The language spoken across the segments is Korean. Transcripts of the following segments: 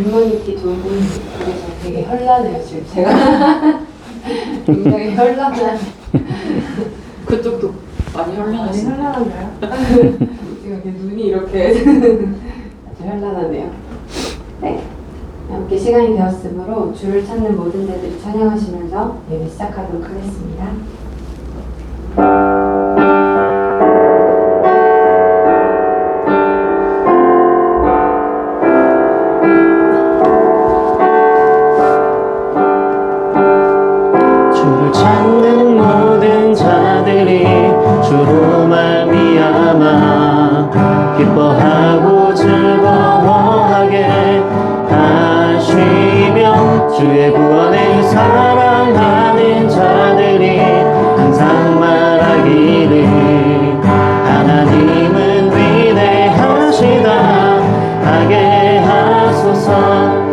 굿모닝티 두 분 그래서 되게 현란해요 지금 제가 굉장히 현란한 그쪽도 많이 많이 현란하시네. 현란한가요? 지금 이렇게 눈이 이렇게 아주 현란하네요. 네, 함께 시간이 되었으므로 주를 찾는 모든 자들이 찬양하시면서 예배 시작하도록 하겠습니다. 주를 찾는 모든 자들이 주로 말미암아 기뻐하고 즐거워하게 하시며 주의 구원을 사랑하는 자들이 항상 말하기를 하나님은 위대하시다 하게 하소서.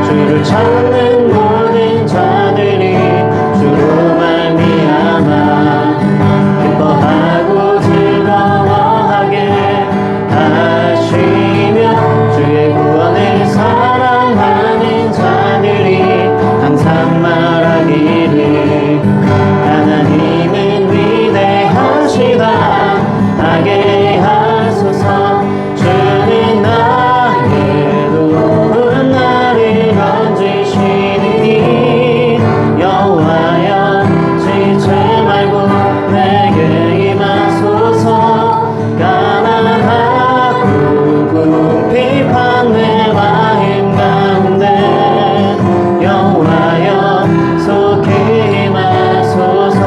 주를 찾는 모든 자들이 주로 말미암아 기뻐하고 즐거워하게 하시며 주의 구원을 사랑하는 자들이 항상 말하기를 하나님은 위대하시다 하게 하소서. 주는 나의 도운 나를 건지시느니 여호와여 지체 말고 내게 임하소서. 가난하고 궁핍한 내 마음 가운데 여호와여 속히 임하소서.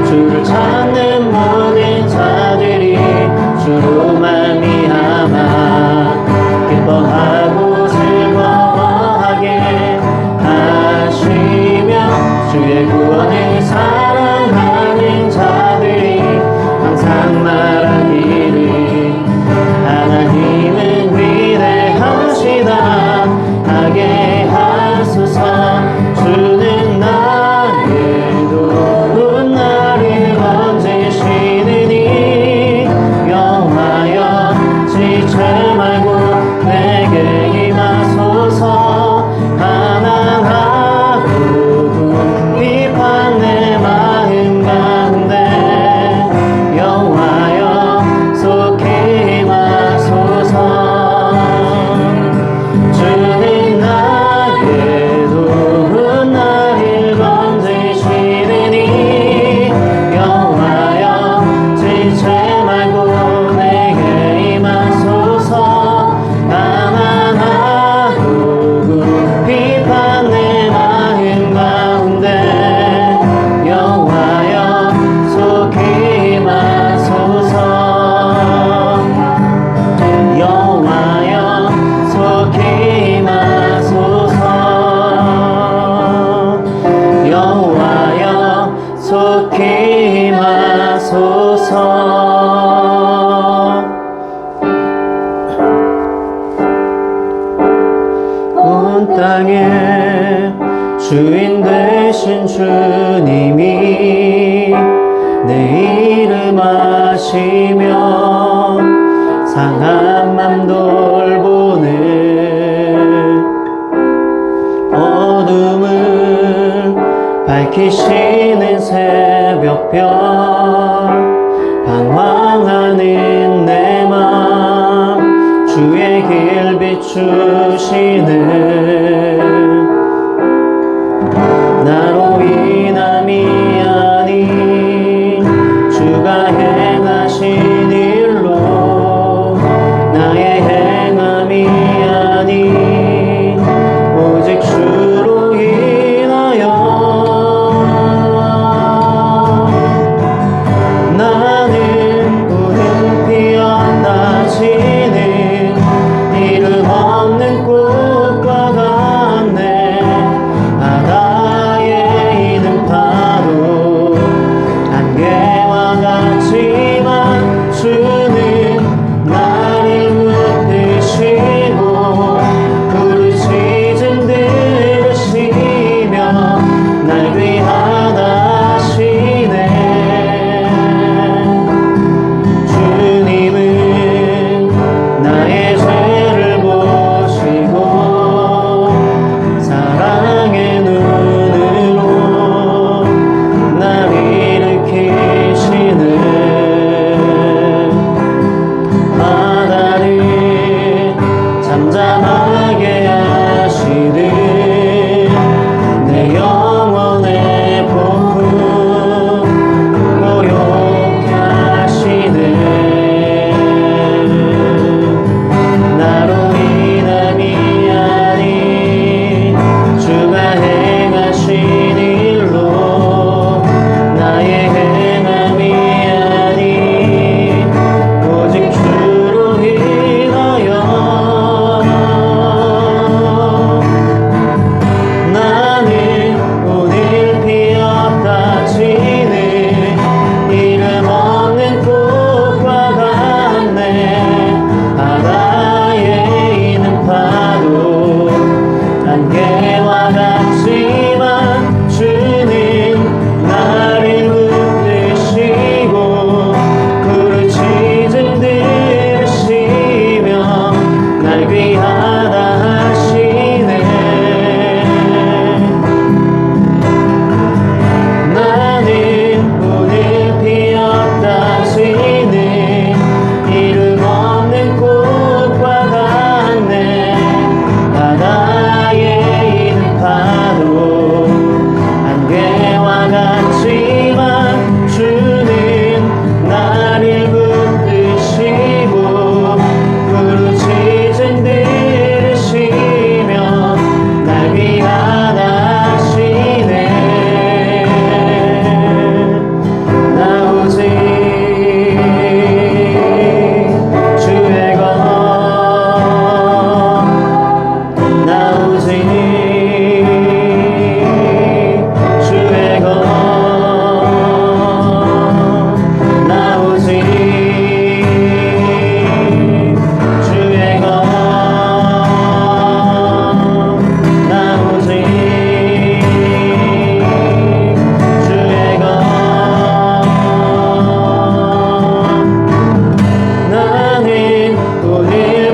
주를 찾는 모든 자들이 주로 말미암아 기뻐하고 즐거워하게 하시며 주의 구원을 사랑하는 자들이 항상 말하기를 하나님은 위대하시다 하게 하소서. 주는 나의 도운 나를 건지시느니 여호와여 지체 말고 내게 임하소서. 가난하고 궁핍한 내 마음 가운데 여호와여 속히 임하소서. 주는 나의 도운 나를 건지시느니 여호와여 지체 말고 내게 임하소서. 가난하고 궁핍한 내 마음 가운데 여호와여 속히 임하소서. 여호와여 속히 임하소서. 여호와여 속히 임하소서. 온 땅에 주인 되신 주님이 내 이름 아시며 상한 맘 돌보는 어둠을 밝히시는 새벽별 방황하는 내 맘 주의 길 비추시는 나로 인함이 아닌 주가 행하신 일로 나의 행함이 아닌 오직 주로 인하여 나는 우는 피었나 지는 이름 없는 꽃과 같네. 바다에 있는 파도 안개와 같지만 주는 나를 붙드시고 부르짖음 들으시네. 안개와 같지만 주는 나를 붙드시고 푸른 시즌 들으시며 날 귀하다 하시네. 나는 오늘 피었다 지는 이름 없는 꽃과 같네. 바다에 있는 파도 안개와 같지만 주는 나를 붙드시고 푸른 시즌 들으시며 날 위하다 하시네. 나 오직 주의 것, 나 오직 주의 것, 나 오직 주의 것, 나 오직 주의 것. 나는 오늘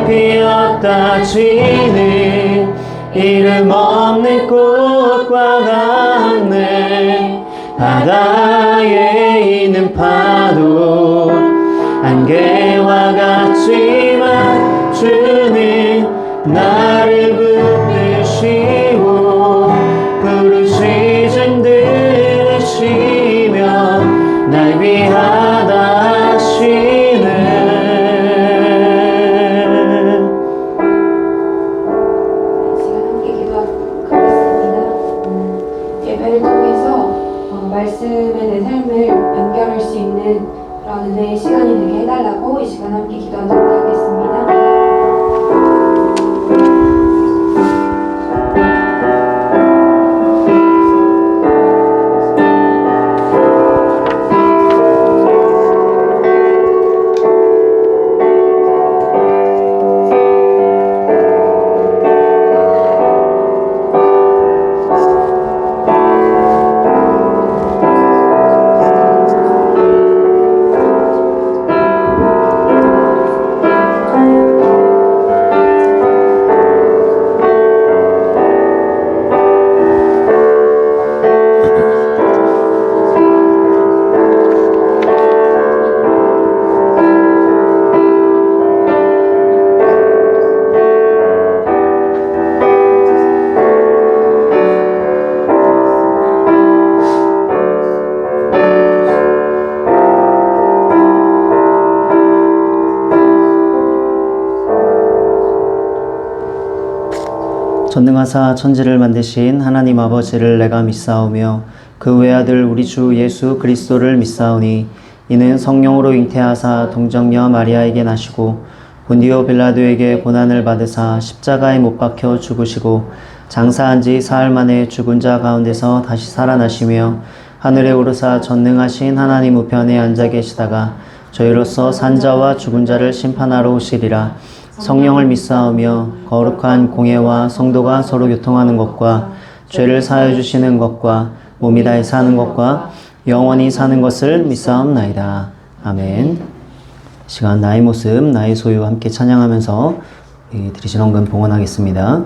피었다 지는 이름 없는 꽃과 같네. 바다에 있는 파도 안개와 같지만 주는 나를 붙드시고 푸른 시즌 들으시며 날 위하다 하시네. 시간 함께 기도하도록 하겠습니다. 예배를 통해서 말씀에 내 삶을 연결할 수 있는 그런 은혜의 시간이 되게 해달라고 이 시간 함께 기도하도록 하겠습니다. 전능하사 천지를 만드신 하나님 아버지를 내가 믿사오며 그 외아들 우리 주 예수 그리스도를 믿사오니 이는 성령으로 잉태하사 동정녀 마리아에게 나시고 본디오 빌라도에게 고난을 받으사 십자가에 못 박혀 죽으시고 장사한 지 사흘 만에 죽은 자 가운데서 다시 살아나시며 하늘에 오르사 전능하신 하나님 우편에 앉아 계시다가 저희로서 산자와 죽은 자를 심판하러 오시리라. 성령을 믿사오며 거룩한 공예와 성도가 서로 교통하는 것과 죄를 사하여 주시는 것과 몸이 다해 사는 것과 영원히 사는 것을 믿사옵나이다. 아멘. 시간 나의 모습 나의 소유 함께 찬양하면서 드리신 헌금 봉헌하겠습니다.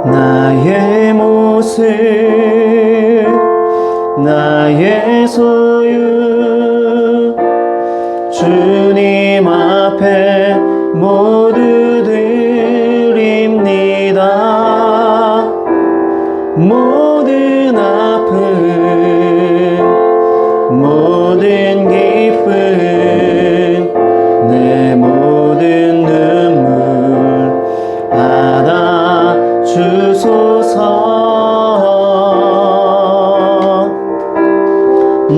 나의 모습 나의 소유 주님 앞에 모두 드립니다. 모든 아픔 모든 기쁨 내 모든 눈물 받아 주소서.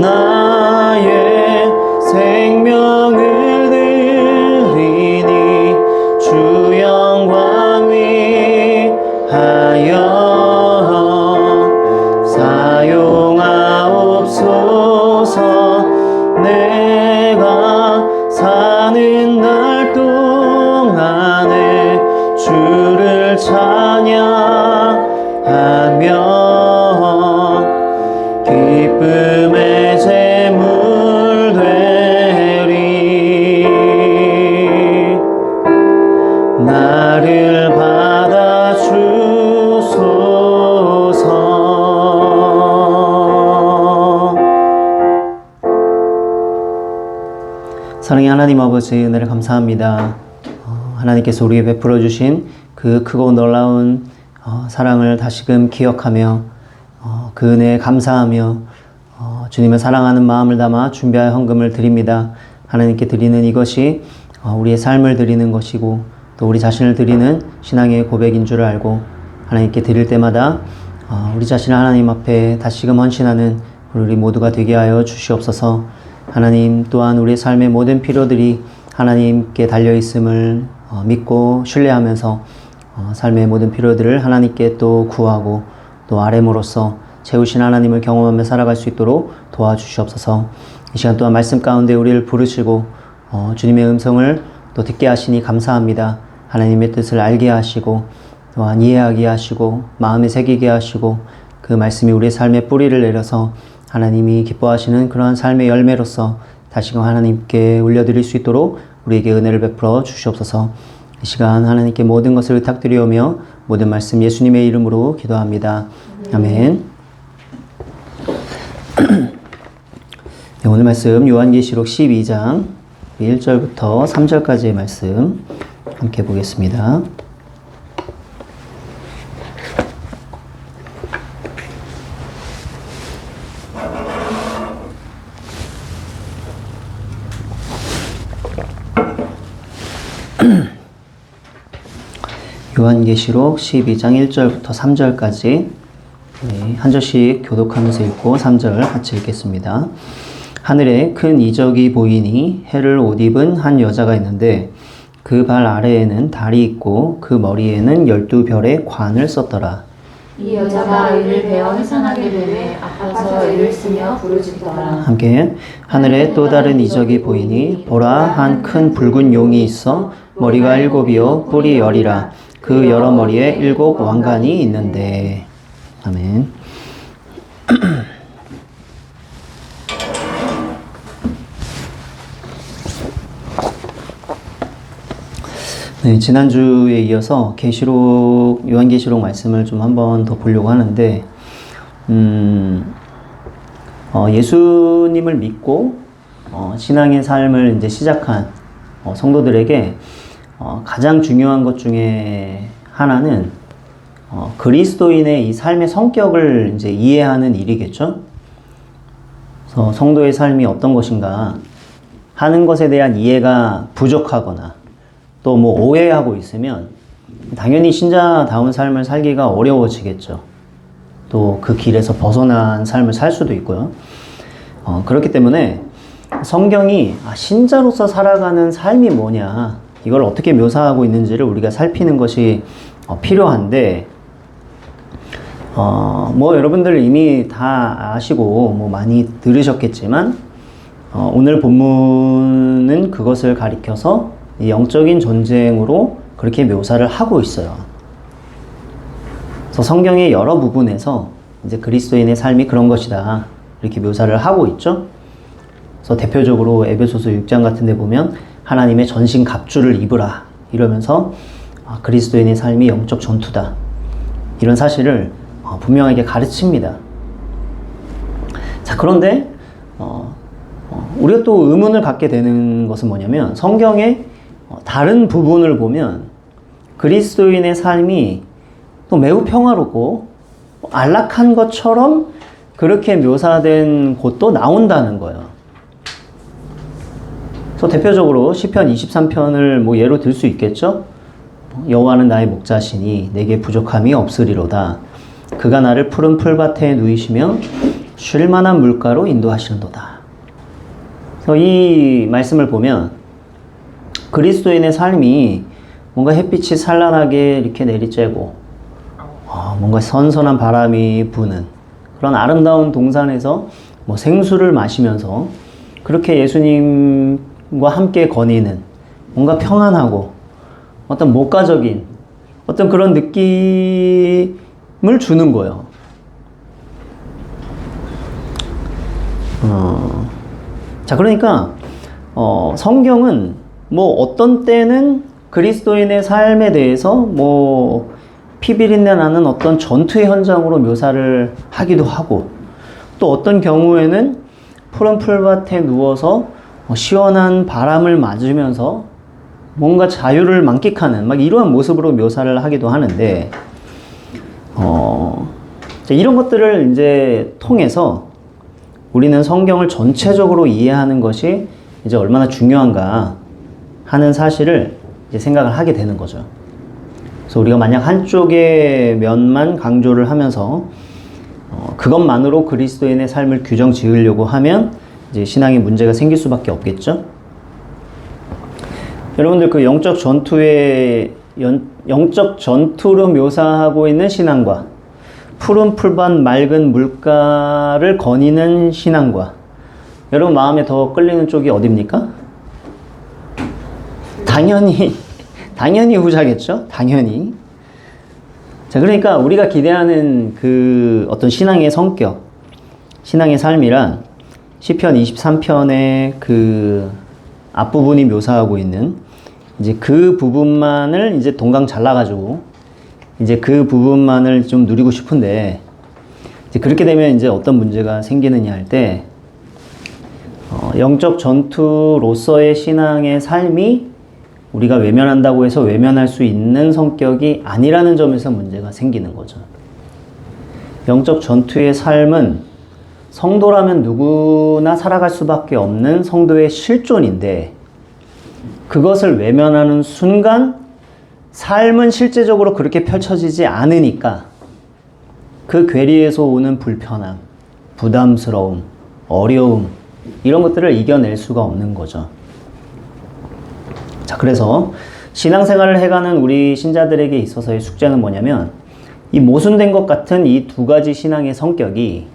나의 생명을 드리니 주 사랑의 하나님 아버지 은혜를 감사합니다. 하나님께서 우리에게 베풀어 주신 그 크고 놀라운 사랑을 다시금 기억하며 그 은혜에 감사하며 주님을 사랑하는 마음을 담아 준비할 헌금을 드립니다. 하나님께 드리는 이것이 우리의 삶을 드리는 것이고 또 우리 자신을 드리는 신앙의 고백인 줄 알고 하나님께 드릴 때마다 우리 자신을 하나님 앞에 다시금 헌신하는 우리 모두가 되게 하여 주시옵소서. 하나님 또한 우리의 삶의 모든 필요들이 하나님께 달려있음을 믿고 신뢰하면서 삶의 모든 필요들을 하나님께 또 구하고 또 아뢰므로써 채우신 하나님을 경험하며 살아갈 수 있도록 도와주시옵소서. 이 시간 또한 말씀 가운데 우리를 부르시고 주님의 음성을 또 듣게 하시니 감사합니다. 하나님의 뜻을 알게 하시고 또한 이해하게 하시고 마음에 새기게 하시고 그 말씀이 우리의 삶에 뿌리를 내려서 하나님이 기뻐하시는 그러한 삶의 열매로서 다시금 하나님께 올려드릴 수 있도록 우리에게 은혜를 베풀어 주시옵소서. 이 시간 하나님께 모든 것을 의탁드리오며 모든 말씀 예수님의 이름으로 기도합니다. 아멘. 네, 오늘 말씀 요한계시록 12장 1절부터 3절까지의 말씀 함께 보겠습니다. 요한계시록 12장 1절부터 3절까지 한 절씩 교독하면서 읽고 3절 같이 읽겠습니다. 하늘에 큰 이적이 보이니 해를 옷 입은 한 여자가 있는데 그 발 아래에는 달이 있고 그 머리에는 12별의 관을 썼더라. 이 여자가 이를 베어 해산하게 되매 아파서 이를 쓰며 부르짖더라. 함께 하늘에 또 다른 이적이 보이니 보라 한 큰 붉은 용이 있어 머리가 7이요 뿔이 10이라. 그 여러 머리에 7 왕관이 있는데. 아멘. 네, 지난주에 이어서 요한계시록 말씀을 좀 한번 더 보려고 하는데, 예수님을 믿고, 신앙의 삶을 이제 시작한, 성도들에게, 가장 중요한 것 중에 하나는, 그리스도인의 이 삶의 성격을 이제 이해하는 일이겠죠? 그래서 성도의 삶이 어떤 것인가 하는 것에 대한 이해가 부족하거나, 또 뭐 오해하고 있으면 당연히 신자다운 삶을 살기가 어려워지겠죠. 또 그 길에서 벗어난 삶을 살 수도 있고요. 그렇기 때문에 성경이 신자로서 살아가는 삶이 뭐냐, 이걸 어떻게 묘사하고 있는지를 우리가 살피는 것이 필요한데, 뭐 여러분들 이미 다 아시고 뭐 많이 들으셨겠지만, 오늘 본문은 그것을 가리켜서 영적인 전쟁으로 그렇게 묘사를 하고 있어요. 그래서 성경의 여러 부분에서 이제 그리스도인의 삶이 그런 것이다, 이렇게 묘사를 하고 있죠. 그래서 대표적으로 에베소서 6장 같은 데 보면 하나님의 전신 갑주를 입으라 이러면서 그리스도인의 삶이 영적 전투다, 이런 사실을 분명하게 가르칩니다. 자, 그런데 우리가 또 의문을 갖게 되는 것은 뭐냐면, 성경의 다른 부분을 보면 그리스도인의 삶이 또 매우 평화롭고 안락한 것처럼 그렇게 묘사된 곳도 나온다는 거예요. 그래서 대표적으로 시편 23편을 뭐 예로 들 수 있겠죠? 여호와는 나의 목자시니 내게 부족함이 없으리로다. 그가 나를 푸른 풀밭에 누이시며 쉴 만한 물가로 인도하시는도다. 그래서 이 말씀을 보면 그리스도인의 삶이 뭔가 햇빛이 찬란하게 이렇게 내리쬐고 뭔가 선선한 바람이 부는 그런 아름다운 동산에서 뭐 생수를 마시면서 그렇게 예수님과 함께 거니는 뭔가 평안하고 어떤 목가적인 어떤 그런 느낌을 주는 거예요. 자, 그러니까 성경은 뭐 어떤 때는 그리스도인의 삶에 대해서 뭐 피비린내 나는 어떤 전투의 현장으로 묘사를 하기도 하고, 또 어떤 경우에는 푸른 풀밭에 누워서 시원한 바람을 맞으면서 뭔가 자유를 만끽하는 막 이러한 모습으로 묘사를 하기도 하는데, 이런 것들을 이제 통해서 우리는 성경을 전체적으로 이해하는 것이 이제 얼마나 중요한가 하는 사실을 이제 생각을 하게 되는 거죠. 그래서 우리가 만약 한쪽의 면만 강조를 하면서 그것만으로 그리스도인의 삶을 규정 지으려고 하면 이제 신앙에 문제가 생길 수밖에 없겠죠. 여러분들 그 영적 전투로 묘사하고 있는 신앙과 푸른 풀밭 맑은 물가를 거니는 신앙과 여러분 마음에 더 끌리는 쪽이 어딥니까? 당연히 후자겠죠? 당연히. 자, 그러니까 우리가 기대하는 그 어떤 신앙의 성격, 신앙의 삶이란 시편 23편의 그 앞부분이 묘사하고 있는 이제 그 부분만을 이제 동강 잘라가지고 이제 그 부분만을 좀 누리고 싶은데, 이제 그렇게 되면 이제 어떤 문제가 생기느냐 할 때, 영적 전투로서의 신앙의 삶이 우리가 외면한다고 해서 외면할 수 있는 성격이 아니라는 점에서 문제가 생기는 거죠. 영적 전투의 삶은 성도라면 누구나 살아갈 수밖에 없는 성도의 실존인데, 그것을 외면하는 순간 삶은 실제적으로 그렇게 펼쳐지지 않으니까 그 괴리에서 오는 불편함, 부담스러움, 어려움 이런 것들을 이겨낼 수가 없는 거죠. 자, 그래서 신앙생활을 해가는 우리 신자들에게 있어서의 숙제는 뭐냐면, 이 모순된 것 같은 이 두 가지 신앙의 성격이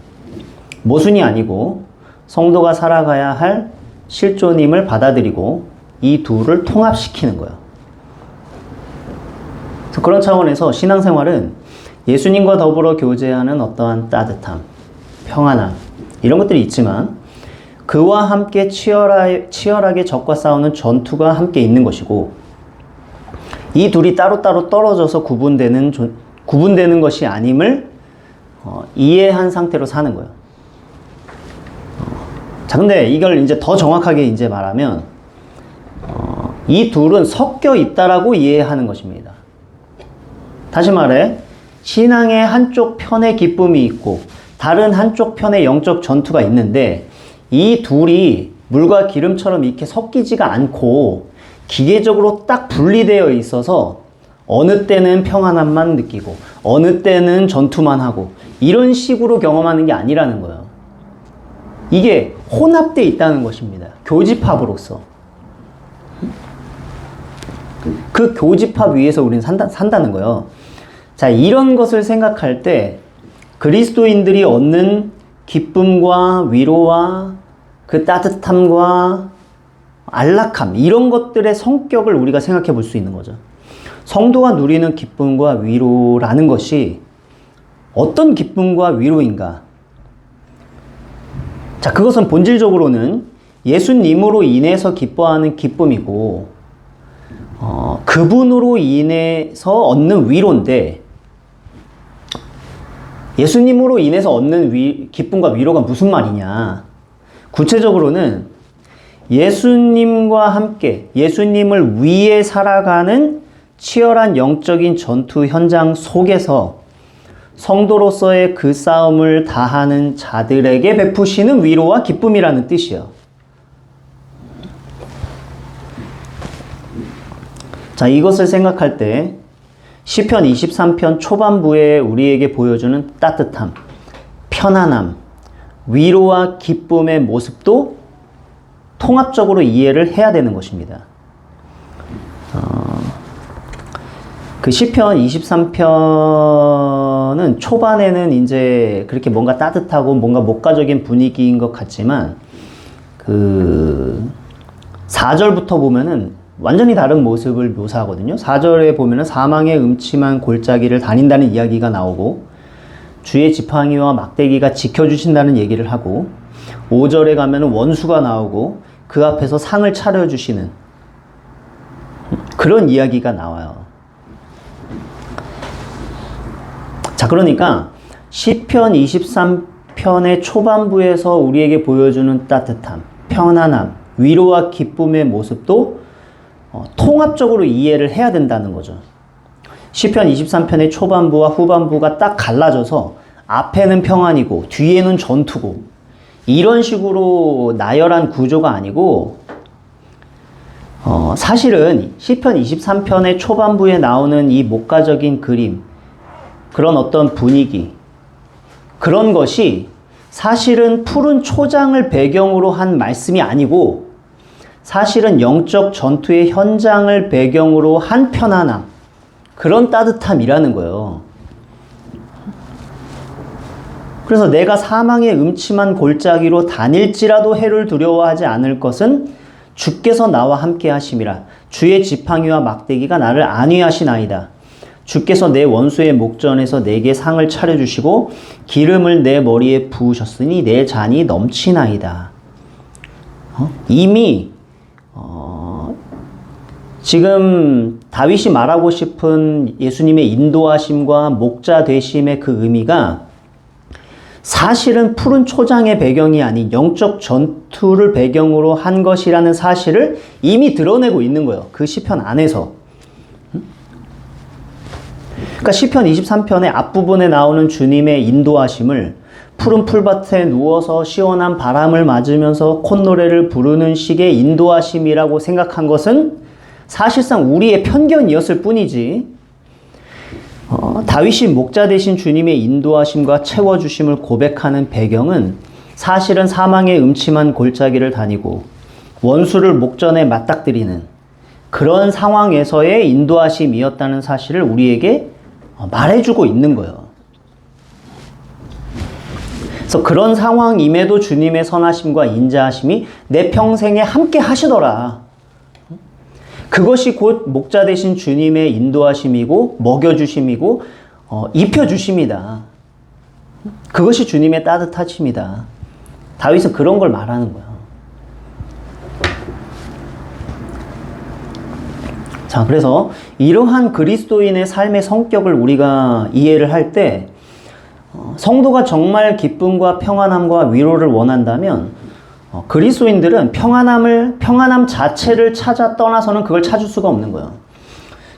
모순이 아니고 성도가 살아가야 할 실존임을 받아들이고 이 둘을 통합시키는 거예요. 그래서 그런 차원에서 신앙생활은 예수님과 더불어 교제하는 어떠한 따뜻함, 평안함 이런 것들이 있지만 그와 함께 치열하게 적과 싸우는 전투가 함께 있는 것이고, 이 둘이 따로따로 떨어져서 구분되는 것이 아님을 이해한 상태로 사는 거예요. 자, 근데 이걸 이제 더 정확하게 이제 말하면 이 둘은 섞여 있다라고 이해하는 것입니다. 다시 말해, 신앙의 한쪽 편에 기쁨이 있고 다른 한쪽 편에 영적 전투가 있는데, 이 둘이 물과 기름처럼 이렇게 섞이지가 않고 기계적으로 딱 분리되어 있어서 어느 때는 평안함만 느끼고 어느 때는 전투만 하고 이런 식으로 경험하는 게 아니라는 거예요. 이게 혼합되어 있다는 것입니다. 교집합으로서. 그 교집합 위에서 우리는 산다는 거예요. 자, 이런 것을 생각할 때 그리스도인들이 얻는 기쁨과 위로와 그 따뜻함과 안락함 이런 것들의 성격을 우리가 생각해 볼 수 있는 거죠. 성도가 누리는 기쁨과 위로라는 것이 어떤 기쁨과 위로인가? 자, 그것은 본질적으로는 예수님으로 인해서 기뻐하는 기쁨이고 그분으로 인해서 얻는 위로인데, 예수님으로 인해서 얻는 기쁨과 위로가 무슨 말이냐? 구체적으로는 예수님과 함께 예수님을 위해 살아가는 치열한 영적인 전투 현장 속에서 성도로서의 그 싸움을 다하는 자들에게 베푸시는 위로와 기쁨이라는 뜻이에요. 자, 이것을 생각할 때 시편 23편 초반부에 우리에게 보여주는 따뜻함, 편안함, 위로와 기쁨의 모습도 통합적으로 이해를 해야 되는 것입니다. 그 시편 23편은 초반에는 이제 그렇게 뭔가 따뜻하고 뭔가 목가적인 분위기인 것 같지만, 그 4절부터 보면은 완전히 다른 모습을 묘사하거든요. 4절에 보면은 사망의 음침한 골짜기를 다닌다는 이야기가 나오고, 주의 지팡이와 막대기가 지켜주신다는 얘기를 하고, 5절에 가면은 원수가 나오고 그 앞에서 상을 차려주시는 그런 이야기가 나와요. 자, 그러니까 시편 23편의 초반부에서 우리에게 보여주는 따뜻함, 편안함, 위로와 기쁨의 모습도 통합적으로 이해를 해야 된다는 거죠. 시편 23편의 초반부와 후반부가 딱 갈라져서 앞에는 평안이고 뒤에는 전투고 이런 식으로 나열한 구조가 아니고 사실은 시편 23편의 초반부에 나오는 이 목가적인 그림, 그런 어떤 분위기, 그런 것이 사실은 푸른 초장을 배경으로 한 말씀이 아니고 사실은 영적 전투의 현장을 배경으로 한 편안함, 그런 따뜻함이라는 거예요. 그래서 내가 사망의 음침한 골짜기로 다닐지라도 해를 두려워하지 않을 것은 주께서 나와 함께 하심이라. 주의 지팡이와 막대기가 나를 안위하시나이다. 주께서 내 원수의 목전에서 내게 상을 차려주시고 기름을 내 머리에 부으셨으니 내 잔이 넘치나이다. 이미 지금 다윗이 말하고 싶은 예수님의 인도하심과 목자 되심의 그 의미가 사실은 푸른 초장의 배경이 아닌 영적 전투를 배경으로 한 것이라는 사실을 이미 드러내고 있는 거예요. 그 시편 안에서. 그러니까 시편 23편의 앞부분에 나오는 주님의 인도하심을 푸른 풀밭에 누워서 시원한 바람을 맞으면서 콧노래를 부르는 식의 인도하심이라고 생각한 것은 사실상 우리의 편견이었을 뿐이지, 다윗이 목자 되신 주님의 인도하심과 채워주심을 고백하는 배경은 사실은 사망의 음침한 골짜기를 다니고 원수를 목전에 맞닥뜨리는 그런 상황에서의 인도하심이었다는 사실을 우리에게 말해주고 있는 거예요. 그래서 그런 상황임에도 주님의 선하심과 인자하심이 내 평생에 함께 하시더라. 그것이 곧 목자 되신 주님의 인도하심이고 먹여주심이고 입혀주심이다. 그것이 주님의 따뜻하심이다. 다윗은 그런 걸 말하는 거야. 자, 그래서 이러한 그리스도인의 삶의 성격을 우리가 이해를 할 때 성도가 정말 기쁨과 평안함과 위로를 원한다면 그리스도인들은 평안함 자체를 찾아 떠나서는 그걸 찾을 수가 없는 거예요.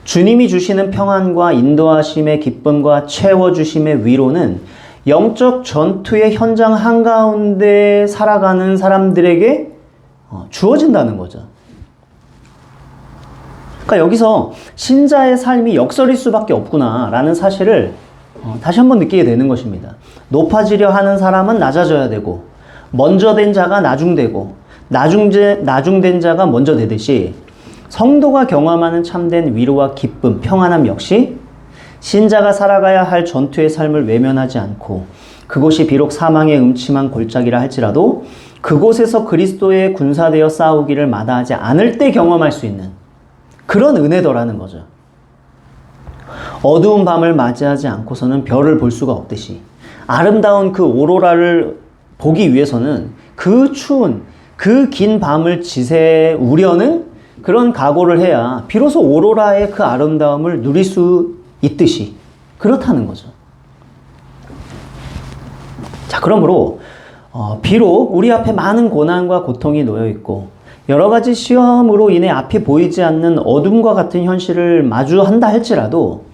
주님이 주시는 평안과 인도하심의 기쁨과 채워주심의 위로는 영적 전투의 현장 한가운데 살아가는 사람들에게 주어진다는 거죠. 그러니까 여기서 신자의 삶이 역설일 수밖에 없구나라는 사실을 다시 한번 느끼게 되는 것입니다. 높아지려 하는 사람은 낮아져야 되고 먼저 된 자가 나중되고 나중된 자가 먼저 되듯이 성도가 경험하는 참된 위로와 기쁨, 평안함 역시 신자가 살아가야 할 전투의 삶을 외면하지 않고 그곳이 비록 사망의 음침한 골짜기라 할지라도 그곳에서 그리스도의 군사되어 싸우기를 마다하지 않을 때 경험할 수 있는 그런 은혜더라는 거죠. 어두운 밤을 맞이하지 않고서는 별을 볼 수가 없듯이 아름다운 그 오로라를 보기 위해서는 그 추운 그 긴 밤을 지새우려는 그런 각오를 해야 비로소 오로라의 그 아름다움을 누릴 수 있듯이 그렇다는 거죠. 자, 그러므로 비록 우리 앞에 많은 고난과 고통이 놓여 있고 여러 가지 시험으로 인해 앞이 보이지 않는 어둠과 같은 현실을 마주한다 할지라도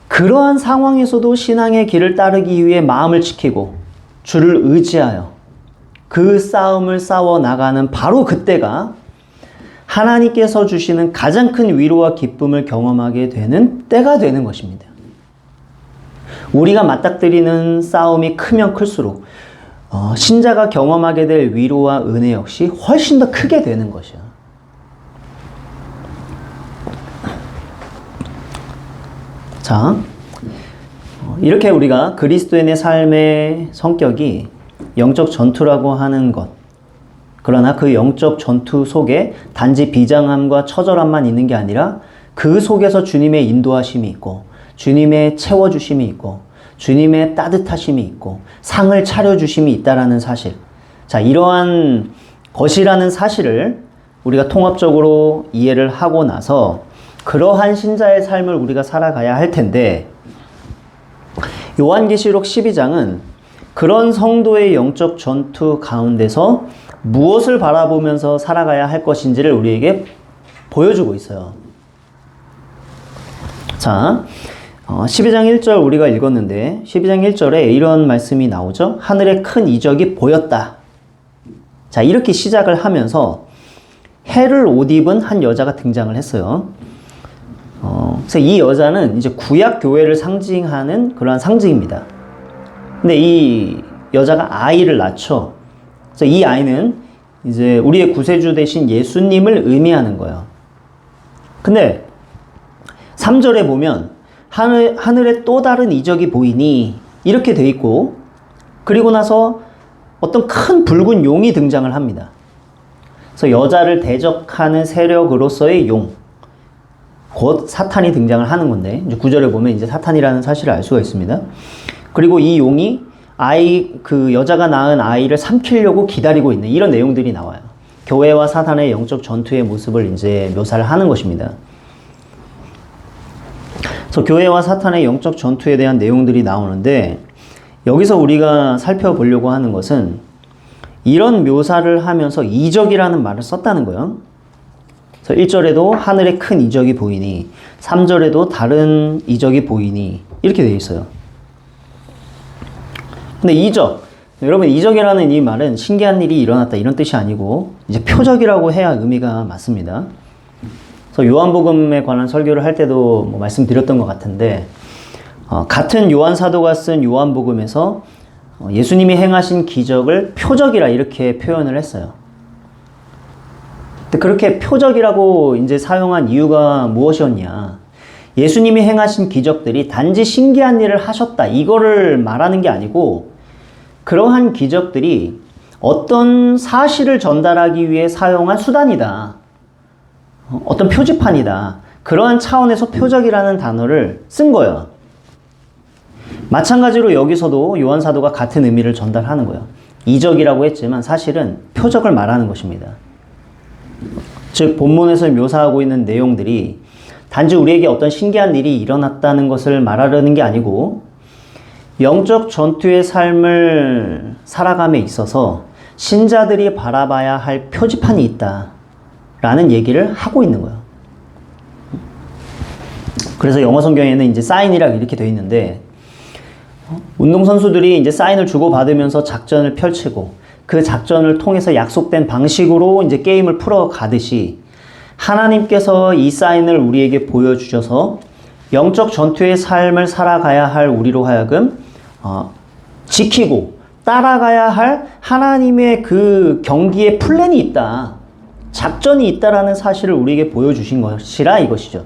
그러한 상황에서도 신앙의 길을 따르기 위해 마음을 지키고 주를 의지하여 그 싸움을 싸워 나가는 바로 그때가 하나님께서 주시는 가장 큰 위로와 기쁨을 경험하게 되는 때가 되는 것입니다. 우리가 맞닥뜨리는 싸움이 크면 클수록 신자가 경험하게 될 위로와 은혜 역시 훨씬 더 크게 되는 것이야. 자, 이렇게 우리가 그리스도인의 삶의 성격이 영적 전투라고 하는 것, 그러나 그 영적 전투 속에 단지 비장함과 처절함만 있는 게 아니라 그 속에서 주님의 인도하심이 있고 주님의 채워주심이 있고 주님의 따뜻하심이 있고 상을 차려주심이 있다라는 사실, 자, 이러한 것이라는 사실을 우리가 통합적으로 이해를 하고 나서 그러한 신자의 삶을 우리가 살아가야 할 텐데, 요한계시록 12장은 그런 성도의 영적 전투 가운데서 무엇을 바라보면서 살아가야 할 것인지를 우리에게 보여주고 있어요. 자, 12장 1절 우리가 읽었는데 12장 1절에 이런 말씀이 나오죠. 하늘에 큰 이적이 보였다. 자, 이렇게 시작을 하면서 해를 옷 입은 한 여자가 등장을 했어요. 그래서 이 여자는 이제 구약 교회를 상징하는 그러한 상징입니다. 근데 이 여자가 아이를 낳죠. 그래서 이 아이는 이제 우리의 구세주 되신 예수님을 의미하는 거예요. 근데 3절에 보면 하늘에 또 다른 이적이 보이니 이렇게 돼 있고, 그리고 나서 어떤 큰 붉은 용이 등장을 합니다. 그래서 여자를 대적하는 세력으로서의 용, 곧 사탄이 등장을 하는 건데, 이제 9절에 보면 이제 사탄이라는 사실을 알 수가 있습니다. 그리고 이 용이 그 여자가 낳은 아이를 삼키려고 기다리고 있는 이런 내용들이 나와요. 교회와 사탄의 영적 전투의 모습을 이제 묘사를 하는 것입니다. 그래서 교회와 사탄의 영적 전투에 대한 내용들이 나오는데, 여기서 우리가 살펴보려고 하는 것은 이런 묘사를 하면서 이적이라는 말을 썼다는 거예요. 그래서 1절에도 하늘에 큰 이적이 보이니, 3절에도 다른 이적이 보이니 이렇게 되어 있어요. 근데 이적, 여러분 이적이라는 이 말은 신기한 일이 일어났다 이런 뜻이 아니고 이제 표적이라고 해야 의미가 맞습니다. 그래서 요한복음에 관한 설교를 할 때도 뭐 말씀드렸던 것 같은데, 같은 요한 사도가 쓴 요한복음에서 예수님이 행하신 기적을 표적이라 이렇게 표현을 했어요. 근데 그렇게 표적이라고 이제 사용한 이유가 무엇이었냐? 예수님이 행하신 기적들이 단지 신기한 일을 하셨다 이거를 말하는 게 아니고, 그러한 기적들이 어떤 사실을 전달하기 위해 사용한 수단이다. 어떤 표지판이다. 그러한 차원에서 표적이라는 단어를 쓴 거예요. 마찬가지로 여기서도 요한 사도가 같은 의미를 전달하는 거예요. 이적이라고 했지만 사실은 표적을 말하는 것입니다. 즉 본문에서 묘사하고 있는 내용들이 단지 우리에게 어떤 신기한 일이 일어났다는 것을 말하려는 게 아니고, 영적 전투의 삶을 살아감에 있어서 신자들이 바라봐야 할 표지판이 있다라는 얘기를 하고 있는 거예요. 그래서 영어 성경에는 이제 사인이라고 이렇게 되어 있는데, 운동선수들이 이제 사인을 주고받으면서 작전을 펼치고 그 작전을 통해서 약속된 방식으로 이제 게임을 풀어가듯이, 하나님께서 이 사인을 우리에게 보여주셔서 영적 전투의 삶을 살아가야 할 우리로 하여금 지키고 따라가야 할 하나님의 그 경기의 플랜이 있다, 작전이 있다라는 사실을 우리에게 보여주신 것이라 이것이죠.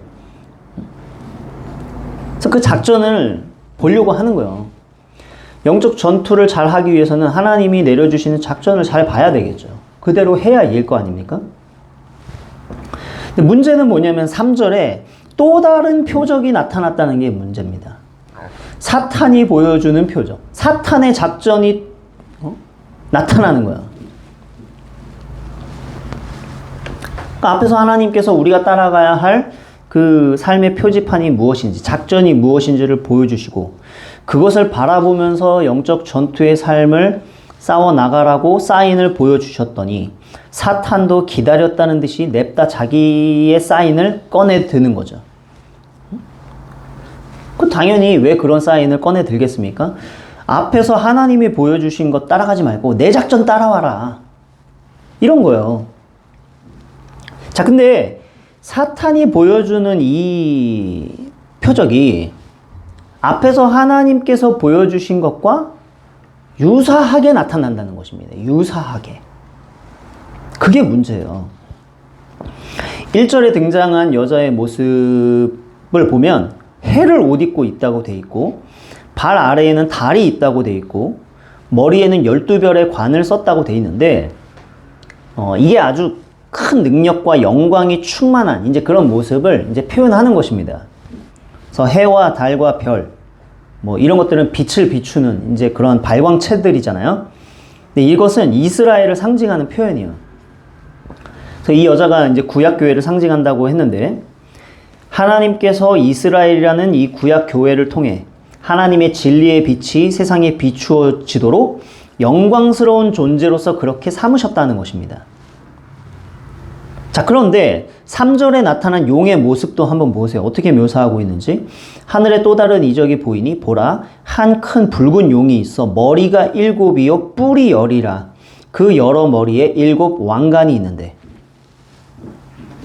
그래서 그 작전을 보려고 하는 거예요. 영적 전투를 잘 하기 위해서는 하나님이 내려주시는 작전을 잘 봐야 되겠죠. 그대로 해야 이길 거 아닙니까? 근데 문제는 뭐냐면 3절에 또 다른 표적이 나타났다는 게 문제입니다. 사탄이 보여주는 표적, 사탄의 작전이 나타나는 거야. 그러니까 앞에서 하나님께서 우리가 따라가야 할 그 삶의 표지판이 무엇인지, 작전이 무엇인지를 보여주시고, 그것을 바라보면서 영적 전투의 삶을 싸워나가라고 사인을 보여주셨더니, 사탄도 기다렸다는 듯이 냅다 자기의 사인을 꺼내 드는 거죠. 당연히 왜 그런 사인을 꺼내 들겠습니까? 앞에서 하나님이 보여주신 것 따라가지 말고 내 작전 따라와라, 이런 거예요. 자, 근데 사탄이 보여주는 이 표적이 앞에서 하나님께서 보여주신 것과 유사하게 나타난다는 것입니다. 유사하게. 그게 문제예요. 1절에 등장한 여자의 모습을 보면 해를 옷 입고 있다고 돼 있고, 발 아래에는 달이 있다고 돼 있고, 머리에는 12별의 관을 썼다고 돼 있는데, 이게 아주 큰 능력과 영광이 충만한 이제 그런 모습을 이제 표현하는 것입니다. 그래서 해와 달과 별, 뭐 이런 것들은 빛을 비추는 이제 그런 발광체들이잖아요. 근데 이것은 이스라엘을 상징하는 표현이에요. 그래서 이 여자가 이제 구약교회를 상징한다고 했는데, 하나님께서 이스라엘이라는 이 구약교회를 통해 하나님의 진리의 빛이 세상에 비추어지도록 영광스러운 존재로서 그렇게 삼으셨다는 것입니다. 자, 그런데 3절에 나타난 용의 모습도 한번 보세요. 어떻게 묘사하고 있는지. 하늘에 또 다른 이적이 보이니 보라, 한 큰 붉은 용이 있어 머리가 7이요 뿔이 10이라. 그 여러 머리에 7 왕관이 있는데,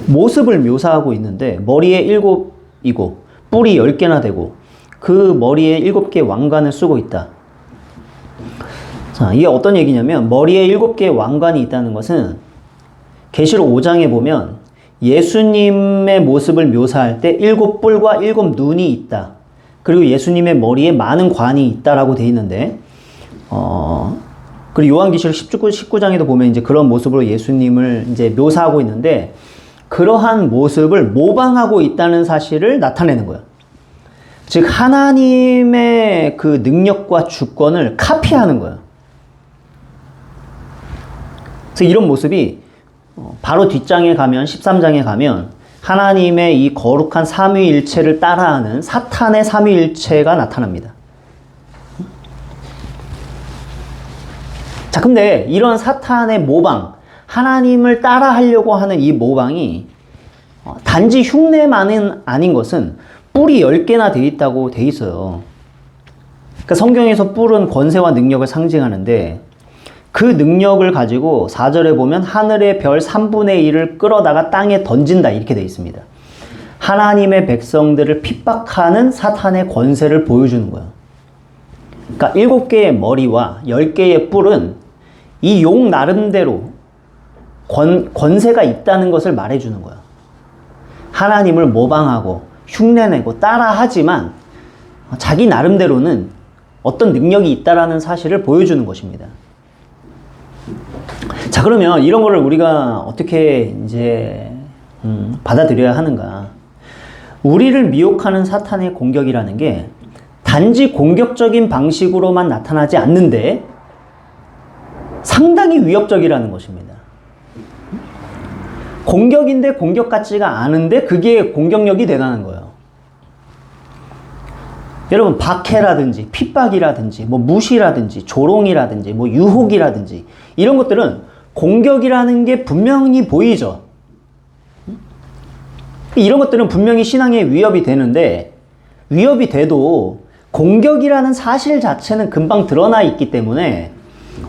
모습을 묘사하고 있는데 머리에 7이고 뿔이 10개나 되고 그 머리에 7개 왕관을 쓰고 있다. 자, 이게 어떤 얘기냐면, 머리에 7개의 왕관이 있다는 것은 계시록 5장에 보면 예수님의 모습을 묘사할 때 7뿔과 7눈이 있다. 그리고 예수님의 머리에 많은 관이 있다라고 되어 있는데, 그리고 요한계시록 19장에도 보면 이제 그런 모습으로 예수님을 이제 묘사하고 있는데, 그러한 모습을 모방하고 있다는 사실을 나타내는 거예요. 즉, 하나님의 그 능력과 주권을 카피하는 거예요. 그래서 이런 모습이 바로 뒷장에 가면, 13장에 가면 하나님의 이 거룩한 삼위일체를 따라하는 사탄의 삼위일체가 나타납니다. 자, 근데 이런 사탄의 모방, 하나님을 따라하려고 하는 이 모방이 단지 흉내만은 아닌 것은 뿔이 10개나 돼 있다고 돼 있어요. 그러니까 성경에서 뿔은 권세와 능력을 상징하는데, 그 능력을 가지고 4절에 보면 하늘의 별 3분의 1을 끌어다가 땅에 던진다 이렇게 되어 있습니다. 하나님의 백성들을 핍박하는 사탄의 권세를 보여주는 거예요. 그러니까 7개의 머리와 10개의 뿔은 이 용 나름대로 권세가 있다는 것을 말해주는 거예요. 하나님을 모방하고 흉내내고 따라하지만 자기 나름대로는 어떤 능력이 있다라는 사실을 보여주는 것입니다. 자, 그러면 이런 거를 우리가 어떻게 이제 받아들여야 하는가? 우리를 미혹하는 사탄의 공격이라는 게 단지 공격적인 방식으로만 나타나지 않는데 상당히 위협적이라는 것입니다. 공격인데 공격 같지가 않은데 그게 공격력이 대단한 거예요. 여러분, 박해라든지 핍박이라든지 뭐 무시라든지 조롱이라든지 뭐 유혹이라든지 이런 것들은 공격이라는 게 분명히 보이죠. 이런 것들은 분명히 신앙에 위협이 되는데, 위협이 돼도 공격이라는 사실 자체는 금방 드러나 있기 때문에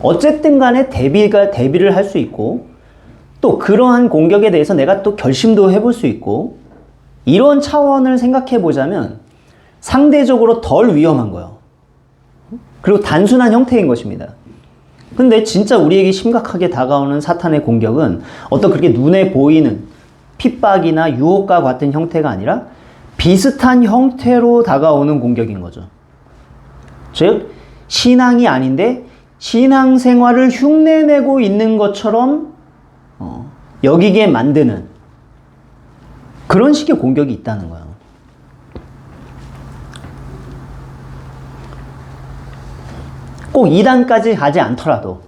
어쨌든 간에 대비를 할 수 있고, 또 그러한 공격에 대해서 내가 또 결심도 해볼 수 있고, 이런 차원을 생각해 보자면 상대적으로 덜 위험한 거예요. 그리고 단순한 형태인 것입니다. 근데 진짜 우리에게 심각하게 다가오는 사탄의 공격은 어떤 그렇게 눈에 보이는 핍박이나 유혹과 같은 형태가 아니라 비슷한 형태로 다가오는 공격인 거죠. 즉, 신앙이 아닌데 신앙생활을 흉내내고 있는 것처럼 여기게 만드는 그런 식의 공격이 있다는 거예요. 꼭 2단까지 가지 않더라도,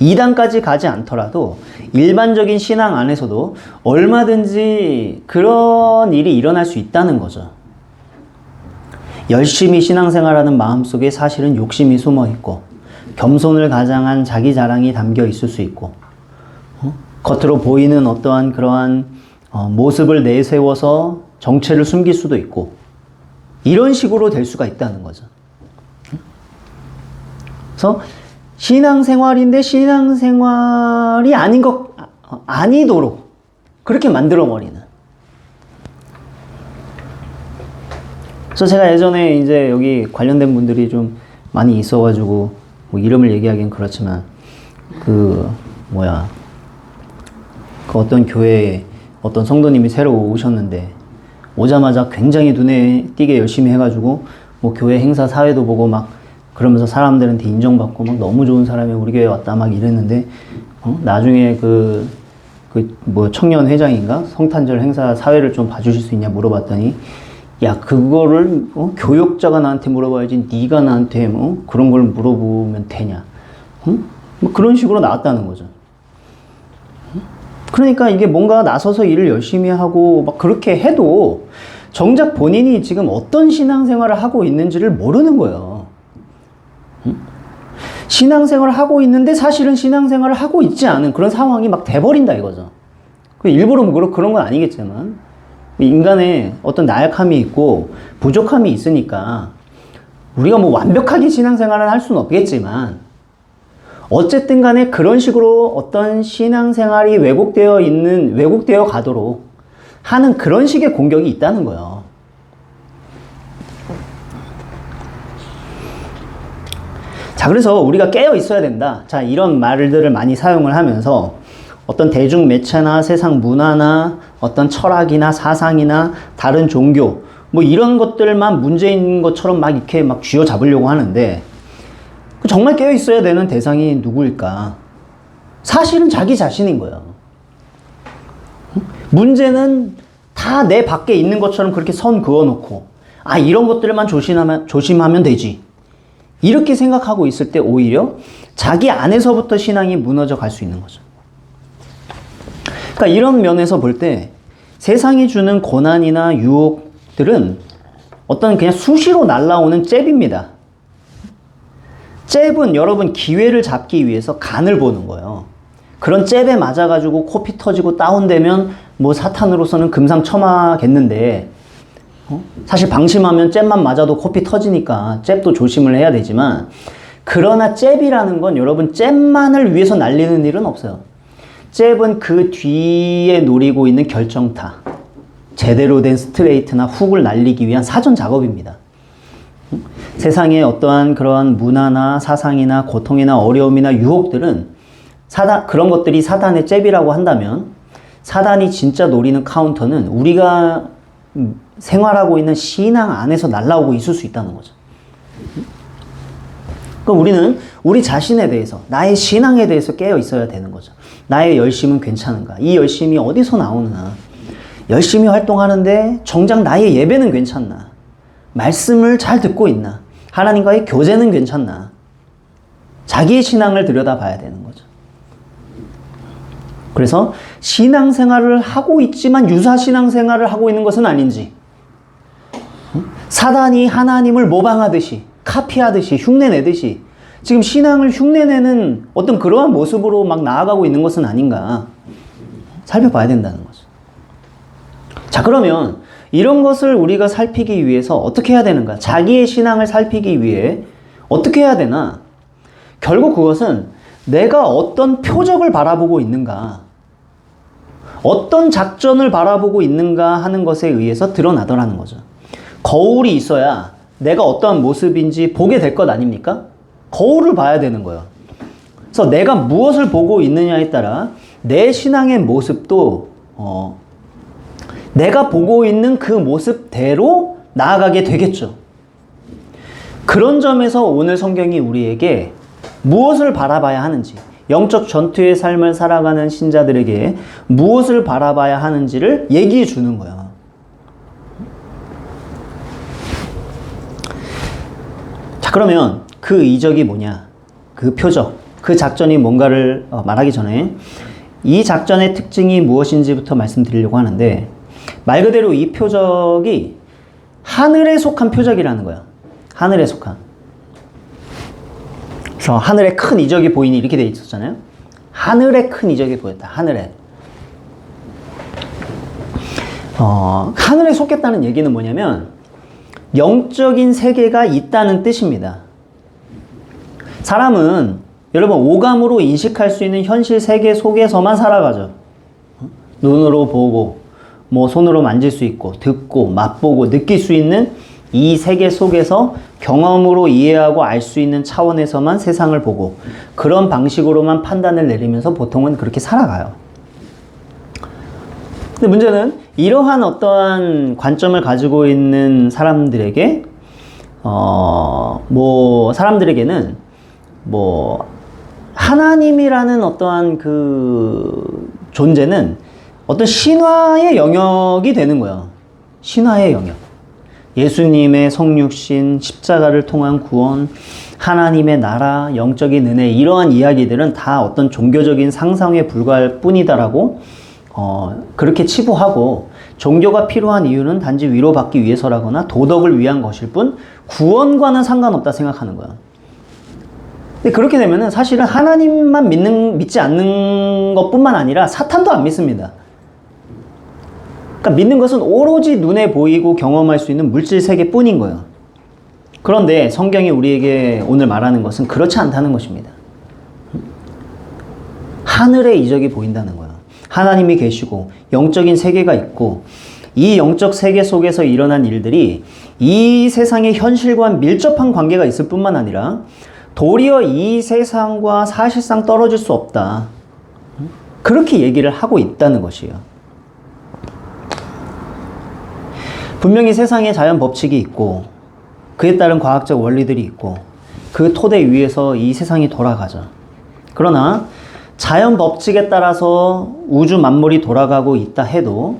2단까지 가지 않더라도 일반적인 신앙 안에서도 얼마든지 그런 일이 일어날 수 있다는 거죠. 열심히 신앙생활하는 마음속에 사실은 욕심이 숨어 있고, 겸손을 가장한 자기 자랑이 담겨 있을 수 있고, 겉으로 보이는 어떠한 그러한 모습을 내세워서 정체를 숨길 수도 있고, 이런 식으로 될 수가 있다는 거죠. 그래서 신앙생활인데 신앙생활이 아닌 것, 아니도록 그렇게 만들어버리는. 그래서 제가 예전에 이제 여기 관련된 분들이 좀 많이 있어가지고, 뭐 이름을 얘기하기는 그렇지만, 그 어떤 교회에 어떤 성도님이 새로 오셨는데, 오자마자 굉장히 눈에 띄게 열심히 해가지고, 뭐 교회 행사 사회도 보고 막 그러면서 사람들한테 인정받고 막 너무 좋은 사람이 우리 교회에 왔다 막 이랬는데, 나중에 뭐 청년 회장인가? 성탄절 행사 사회를 좀 봐주실 수 있냐 물어봤더니, 야, 그거를 교역자가 나한테 물어봐야지 네가 나한테 그런 걸 물어보면 되냐? 뭐 그런 식으로 나왔다는 거죠. 그러니까 이게 뭔가 나서서 일을 열심히 하고 막 그렇게 해도 정작 본인이 지금 어떤 신앙생활을 하고 있는지를 모르는 거예요. 신앙생활을 하고 있는데 사실은 신앙생활을 하고 있지 않은 그런 상황이 막 돼버린다 이거죠. 일부러 뭐 그런 건 아니겠지만 인간의 어떤 나약함이 있고 부족함이 있으니까 우리가 뭐 완벽하게 신앙생활을 할 수는 없겠지만 어쨌든 간에 그런 식으로 어떤 신앙생활이 왜곡되어 가도록 하는 그런 식의 공격이 있다는 거예요. 자, 그래서 우리가 깨어 있어야 된다. 자, 이런 말들을 많이 사용을 하면서 어떤 대중 매체나 세상 문화나 어떤 철학이나 사상이나 다른 종교 뭐 이런 것들만 문제인 것처럼 막 이렇게 막 쥐어잡으려고 하는데 정말 깨어 있어야 되는 대상이 누구일까? 사실은 자기 자신인 거예요. 문제는 다 내 밖에 있는 것처럼 그렇게 선 그어놓고 아 이런 것들만 조심하면 되지 이렇게 생각하고 있을 때 오히려 자기 안에서부터 신앙이 무너져 갈 수 있는 거죠. 그러니까 이런 면에서 볼 때 세상이 주는 고난이나 유혹들은 어떤 그냥 수시로 날라오는 잽입니다. 잽은 여러분 기회를 잡기 위해서 간을 보는 거예요. 그런 잽에 맞아가지고 코피 터지고 다운되면 뭐 사탄으로서는 금상첨화겠는데 사실 방심하면 잽만 맞아도 코피 터지니까 잽도 조심을 해야 되지만 그러나 잽이라는 건 여러분 잽만을 위해서 날리는 일은 없어요. 잽은 그 뒤에 노리고 있는 결정타, 제대로 된 스트레이트나 훅을 날리기 위한 사전 작업입니다. 세상의 어떠한 그러한 문화나 사상이나 고통이나 어려움이나 유혹들은 그런 것들이 사단의 잽이라고 한다면 사단이 진짜 노리는 카운터는 우리가 생활하고 있는 신앙 안에서 날라오고 있을 수 있다는 거죠. 그럼 우리는 우리 자신에 대해서, 나의 신앙에 대해서 깨어 있어야 되는 거죠. 나의 열심은 괜찮은가? 이 열심이 어디서 나오느냐? 열심히 활동하는데 정작 나의 예배는 괜찮나? 말씀을 잘 듣고 있나? 하나님과의 교제는 괜찮나? 자기의 신앙을 들여다봐야 되는 거죠. 그래서 신앙생활을 하고 있지만 유사 신앙생활을 하고 있는 것은 아닌지, 사단이 하나님을 모방하듯이, 카피하듯이, 흉내내듯이 지금 신앙을 흉내내는 어떤 그러한 모습으로 막 나아가고 있는 것은 아닌가 살펴봐야 된다는 거죠. 자, 그러면 이런 것을 우리가 살피기 위해서 어떻게 해야 되는가? 자기의 신앙을 살피기 위해 어떻게 해야 되나? 결국 그것은 내가 어떤 표적을 바라보고 있는가, 어떤 작전을 바라보고 있는가 하는 것에 의해서 드러나더라는 거죠. 거울이 있어야 내가 어떠한 모습인지 보게 될 것 아닙니까? 거울을 봐야 되는 거예요. 그래서 내가 무엇을 보고 있느냐에 따라 내 신앙의 모습도 내가 보고 있는 그 모습대로 나아가게 되겠죠. 그런 점에서 오늘 성경이 우리에게 무엇을 바라봐야 하는지, 영적 전투의 삶을 살아가는 신자들에게 무엇을 바라봐야 하는지를 얘기해 주는 거예요. 자, 그러면 그 이적이 뭐냐? 그 표적, 그 작전이 뭔가를 말하기 전에 이 작전의 특징이 무엇인지부터 말씀드리려고 하는데, 말 그대로 이 표적이 하늘에 속한 표적이라는 거예요. 하늘에 속한. 그래서 하늘에 큰 이적이 보이니 이렇게 되어 있었잖아요. 하늘에 큰 이적이 보였다. 하늘에. 하늘에 속했다는 얘기는 뭐냐면 영적인 세계가 있다는 뜻입니다. 사람은 여러분 오감으로 인식할 수 있는 현실 세계 속에서만 살아가죠. 눈으로 보고 뭐 손으로 만질 수 있고 듣고 맛보고 느낄 수 있는 이 세계 속에서 경험으로 이해하고 알 수 있는 차원에서만 세상을 보고 그런 방식으로만 판단을 내리면서 보통은 그렇게 살아가요. 근데 문제는 이러한 어떠한 관점을 가지고 있는 사람들에게 사람들에게는 하나님이라는 어떠한 그 존재는 어떤 신화의 영역이 되는 거예요. 신화의 영역. 예수님의 성육신, 십자가를 통한 구원, 하나님의 나라, 영적인 은혜, 이러한 이야기들은 다 어떤 종교적인 상상에 불과할 뿐이다라고 그렇게 치부하고, 종교가 필요한 이유는 단지 위로받기 위해서라거나 도덕을 위한 것일 뿐 구원과는 상관없다 생각하는 거예요. 근데 그렇게 되면은 사실은 하나님만 믿지 않는 것뿐만 아니라 사탄도 안 믿습니다. 그러니까 믿는 것은 오로지 눈에 보이고 경험할 수 있는 물질 세계뿐인 거예요. 그런데 성경이 우리에게 오늘 말하는 것은 그렇지 않다는 것입니다. 하늘의 이적이 보인다는 거예요. 하나님이 계시고 영적인 세계가 있고 이 영적 세계 속에서 일어난 일들이 이 세상의 현실과 밀접한 관계가 있을 뿐만 아니라 도리어 이 세상과 사실상 떨어질 수 없다. 그렇게 얘기를 하고 있다는 것이에요. 분명히 세상에 자연 법칙이 있고 그에 따른 과학적 원리들이 있고 그 토대 위에서 이 세상이 돌아가죠. 그러나 자연 법칙에 따라서 우주 만물이 돌아가고 있다 해도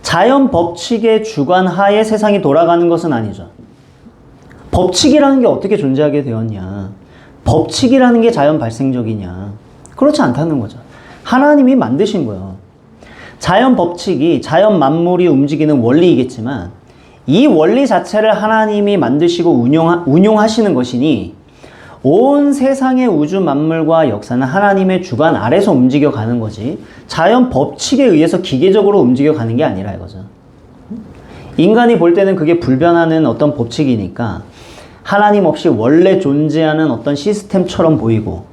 자연 법칙의 주관 하에 세상이 돌아가는 것은 아니죠. 법칙이라는 게 어떻게 존재하게 되었냐? 법칙이라는 게 자연 발생적이냐? 그렇지 않다는 거죠. 하나님이 만드신 거예요. 자연 법칙이 자연 만물이 움직이는 원리이겠지만 이 원리 자체를 하나님이 만드시고 운용하시는 것이니 온 세상의 우주 만물과 역사는 하나님의 주관 아래서 움직여가는 거지 자연 법칙에 의해서 기계적으로 움직여가는 게 아니라 이거죠. 인간이 볼 때는 그게 불변하는 어떤 법칙이니까 하나님 없이 원래 존재하는 어떤 시스템처럼 보이고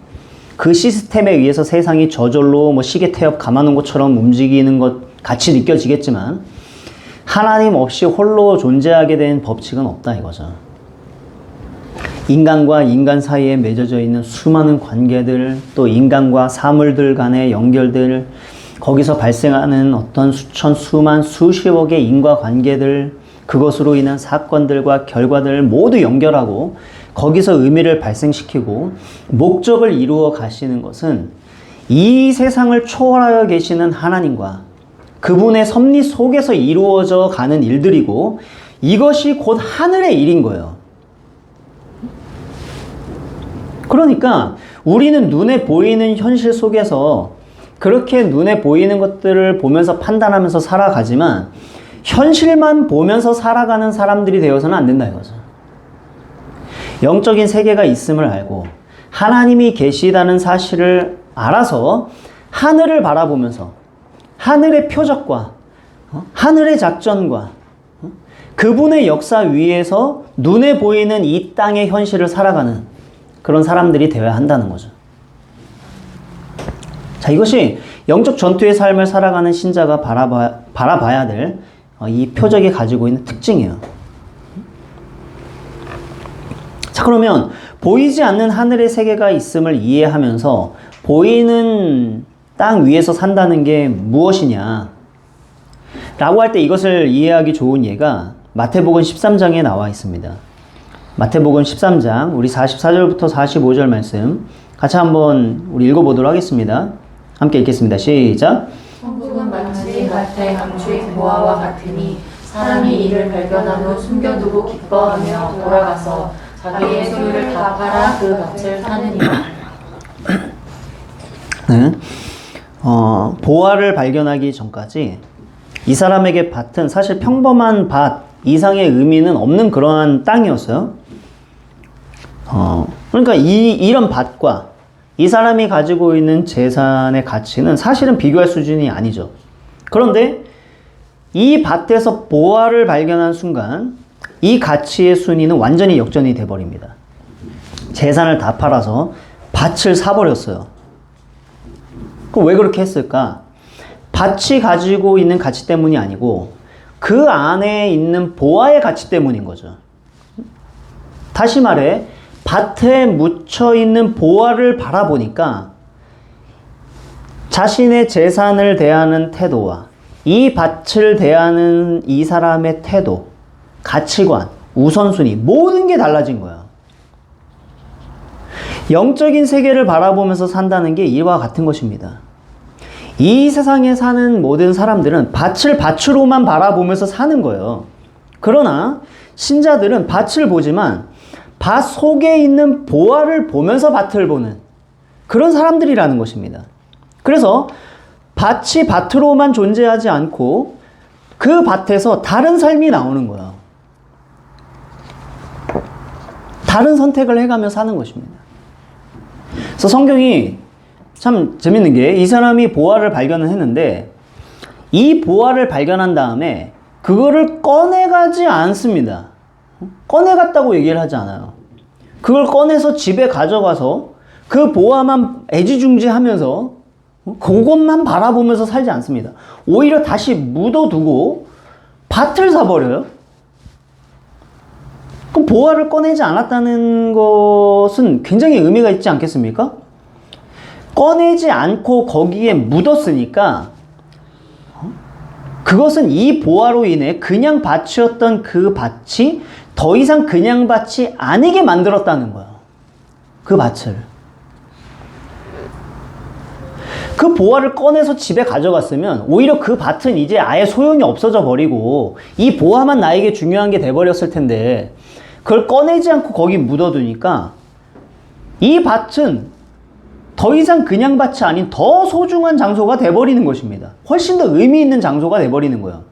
그 시스템에 의해서 세상이 저절로 뭐 시계 태엽 감아놓은 것처럼 움직이는 것 같이 느껴지겠지만 하나님 없이 홀로 존재하게 된 법칙은 없다 이거죠. 인간과 인간 사이에 맺어져 있는 수많은 관계들, 또 인간과 사물들 간의 연결들, 거기서 발생하는 어떤 수천, 수만, 수십억의 인과관계들, 그것으로 인한 사건들과 결과들을 모두 연결하고 거기서 의미를 발생시키고 목적을 이루어 가시는 것은 이 세상을 초월하여 계시는 하나님과 그분의 섭리 속에서 이루어져 가는 일들이고 이것이 곧 하늘의 일인 거예요. 그러니까 우리는 눈에 보이는 현실 속에서 그렇게 눈에 보이는 것들을 보면서 판단하면서 살아가지만 현실만 보면서 살아가는 사람들이 되어서는 안 된다 이거죠. 영적인 세계가 있음을 알고 하나님이 계시다는 사실을 알아서 하늘을 바라보면서 하늘의 표적과 하늘의 작전과 그분의 역사 위에서 눈에 보이는 이 땅의 현실을 살아가는 그런 사람들이 되어야 한다는 거죠. 자, 이것이 영적 전투의 삶을 살아가는 신자가 바라봐야 될 이 표적이 가지고 있는 특징이에요. 자, 그러면 보이지 않는 하늘의 세계가 있음을 이해하면서 보이는 땅 위에서 산다는 게 무엇이냐 라고 할 때 이것을 이해하기 좋은 예가 마태복음 13장에 나와 있습니다. 마태복음 13장 우리 44절부터 45절 말씀 같이 한번 우리 읽어보도록 하겠습니다. 함께 읽겠습니다. 시작. 천국은 마치 밭에 감추인 보화와 같으니 사람이 이를 발견한 후 숨겨두고 기뻐하며 돌아가서 자기의 소유를 다 팔아 그 밭을 사느니라. 네. 보화를 발견하기 전까지 이 사람에게 밭은 사실 평범한 밭 이상의 의미는 없는 그러한 땅이었어요. 그러니까 이런 밭과 이 사람이 가지고 있는 재산의 가치는 사실은 비교할 수준이 아니죠. 그런데 이 밭에서 보화를 발견한 순간 이 가치의 순위는 완전히 역전이 돼버립니다. 재산을 다 팔아서 밭을 사버렸어요. 그럼 왜 그렇게 했을까? 밭이 가지고 있는 가치 때문이 아니고 그 안에 있는 보화의 가치 때문인 거죠. 다시 말해 밭에 묻혀있는 보화를 바라보니까 자신의 재산을 대하는 태도와 이 밭을 대하는 이 사람의 태도, 가치관, 우선순위 모든 게 달라진 거예요. 영적인 세계를 바라보면서 산다는 게 이와 같은 것입니다. 이 세상에 사는 모든 사람들은 밭을 밭으로만 바라보면서 사는 거예요. 그러나 신자들은 밭을 보지만 밭 속에 있는 보화를 보면서 밭을 보는 그런 사람들이라는 것입니다. 그래서 밭이 밭으로만 존재하지 않고 그 밭에서 다른 삶이 나오는 거예요. 다른 선택을 해가며 사는 것입니다. 그래서 성경이 참 재밌는 게 이 사람이 보화를 발견을 했는데 이 보화를 발견한 다음에 그거를 꺼내가지 않습니다. 꺼내갔다고 얘기를 하지 않아요. 그걸 꺼내서 집에 가져가서 그 보화만 애지중지하면서 그것만 바라보면서 살지 않습니다. 오히려 다시 묻어두고 밭을 사버려요. 그럼 보화를 꺼내지 않았다는 것은 굉장히 의미가 있지 않겠습니까? 꺼내지 않고 거기에 묻었으니까 그것은 이 보화로 인해 그냥 밭이었던 그 밭이 더 이상 그냥 밭이 아니게 만들었다는 거예요. 그 밭을. 그 보화를 꺼내서 집에 가져갔으면 오히려 그 밭은 이제 아예 소용이 없어져 버리고 이 보화만 나에게 중요한 게 돼버렸을 텐데 그걸 꺼내지 않고 거기 묻어두니까 이 밭은 더 이상 그냥 밭이 아닌 더 소중한 장소가 돼버리는 것입니다. 훨씬 더 의미 있는 장소가 돼버리는 거예요.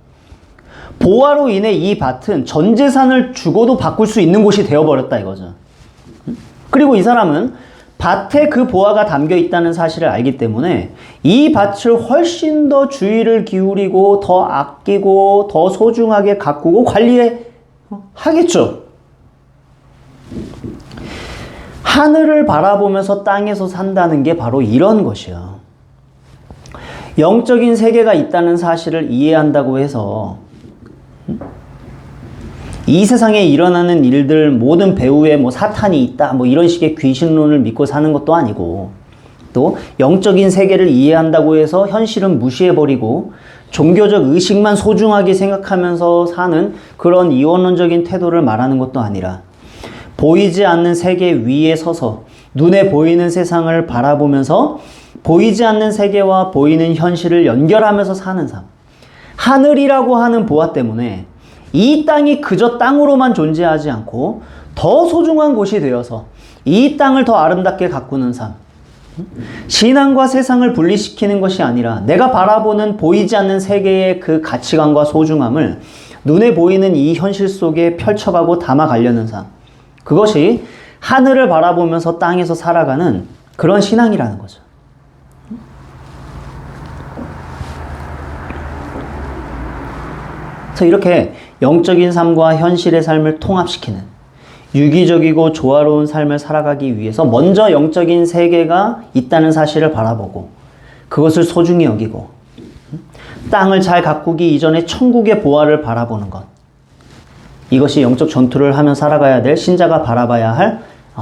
보화로 인해 이 밭은 전 재산을 주고도 바꿀 수 있는 곳이 되어버렸다 이거죠. 그리고 이 사람은 밭에 그 보화가 담겨 있다는 사실을 알기 때문에 이 밭을 훨씬 더 주의를 기울이고 더 아끼고 더 소중하게 가꾸고 관리하겠죠. 하늘을 바라보면서 땅에서 산다는 게 바로 이런 것이에요. 영적인 세계가 있다는 사실을 이해한다고 해서 이 세상에 일어나는 일들 모든 배후에 뭐 사탄이 있다 뭐 이런 식의 귀신론을 믿고 사는 것도 아니고 또 영적인 세계를 이해한다고 해서 현실은 무시해버리고 종교적 의식만 소중하게 생각하면서 사는 그런 이원론적인 태도를 말하는 것도 아니라 보이지 않는 세계 위에 서서 눈에 보이는 세상을 바라보면서 보이지 않는 세계와 보이는 현실을 연결하면서 사는 삶. 하늘이라고 하는 보화 때문에 이 땅이 그저 땅으로만 존재하지 않고 더 소중한 곳이 되어서 이 땅을 더 아름답게 가꾸는 삶. 신앙과 세상을 분리시키는 것이 아니라 내가 바라보는 보이지 않는 세계의 그 가치관과 소중함을 눈에 보이는 이 현실 속에 펼쳐가고 담아가려는 삶. 그것이 하늘을 바라보면서 땅에서 살아가는 그런 신앙이라는 거죠. 그래서 이렇게 영적인 삶과 현실의 삶을 통합시키는 유기적이고 조화로운 삶을 살아가기 위해서 먼저 영적인 세계가 있다는 사실을 바라보고 그것을 소중히 여기고 땅을 잘 가꾸기 이전에 천국의 보화를 바라보는 것. 이것이 영적 전투를 하며 살아가야 될 신자가 바라봐야 할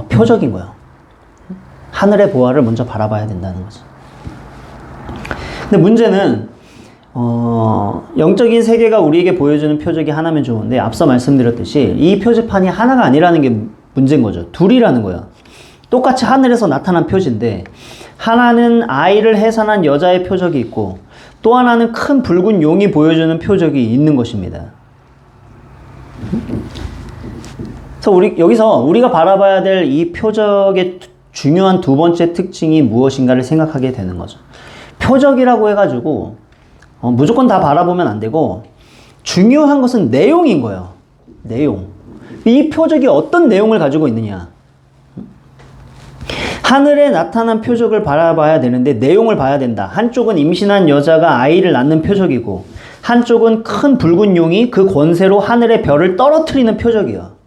표적인 거예요. 하늘의 보화를 먼저 바라봐야 된다는 거죠. 근데 문제는 영적인 세계가 우리에게 보여주는 표적이 하나면 좋은데 앞서 말씀드렸듯이 이 표지판이 하나가 아니라는 게 문제인 거죠. 둘이라는 거예요. 똑같이 하늘에서 나타난 표지인데 하나는 아이를 해산한 여자의 표적이 있고 또 하나는 큰 붉은 용이 보여주는 표적이 있는 것입니다. 그래서 여기서 우리가 바라봐야 될 이 표적의 중요한 두 번째 특징이 무엇인가를 생각하게 되는 거죠. 표적이라고 해가지고 무조건 다 바라보면 안 되고 중요한 것은 내용인 거예요. 내용. 이 표적이 어떤 내용을 가지고 있느냐. 하늘에 나타난 표적을 바라봐야 되는데 내용을 봐야 된다. 한쪽은 임신한 여자가 아이를 낳는 표적이고 한쪽은 큰 붉은 용이 그 권세로 하늘의 별을 떨어뜨리는 표적이에요.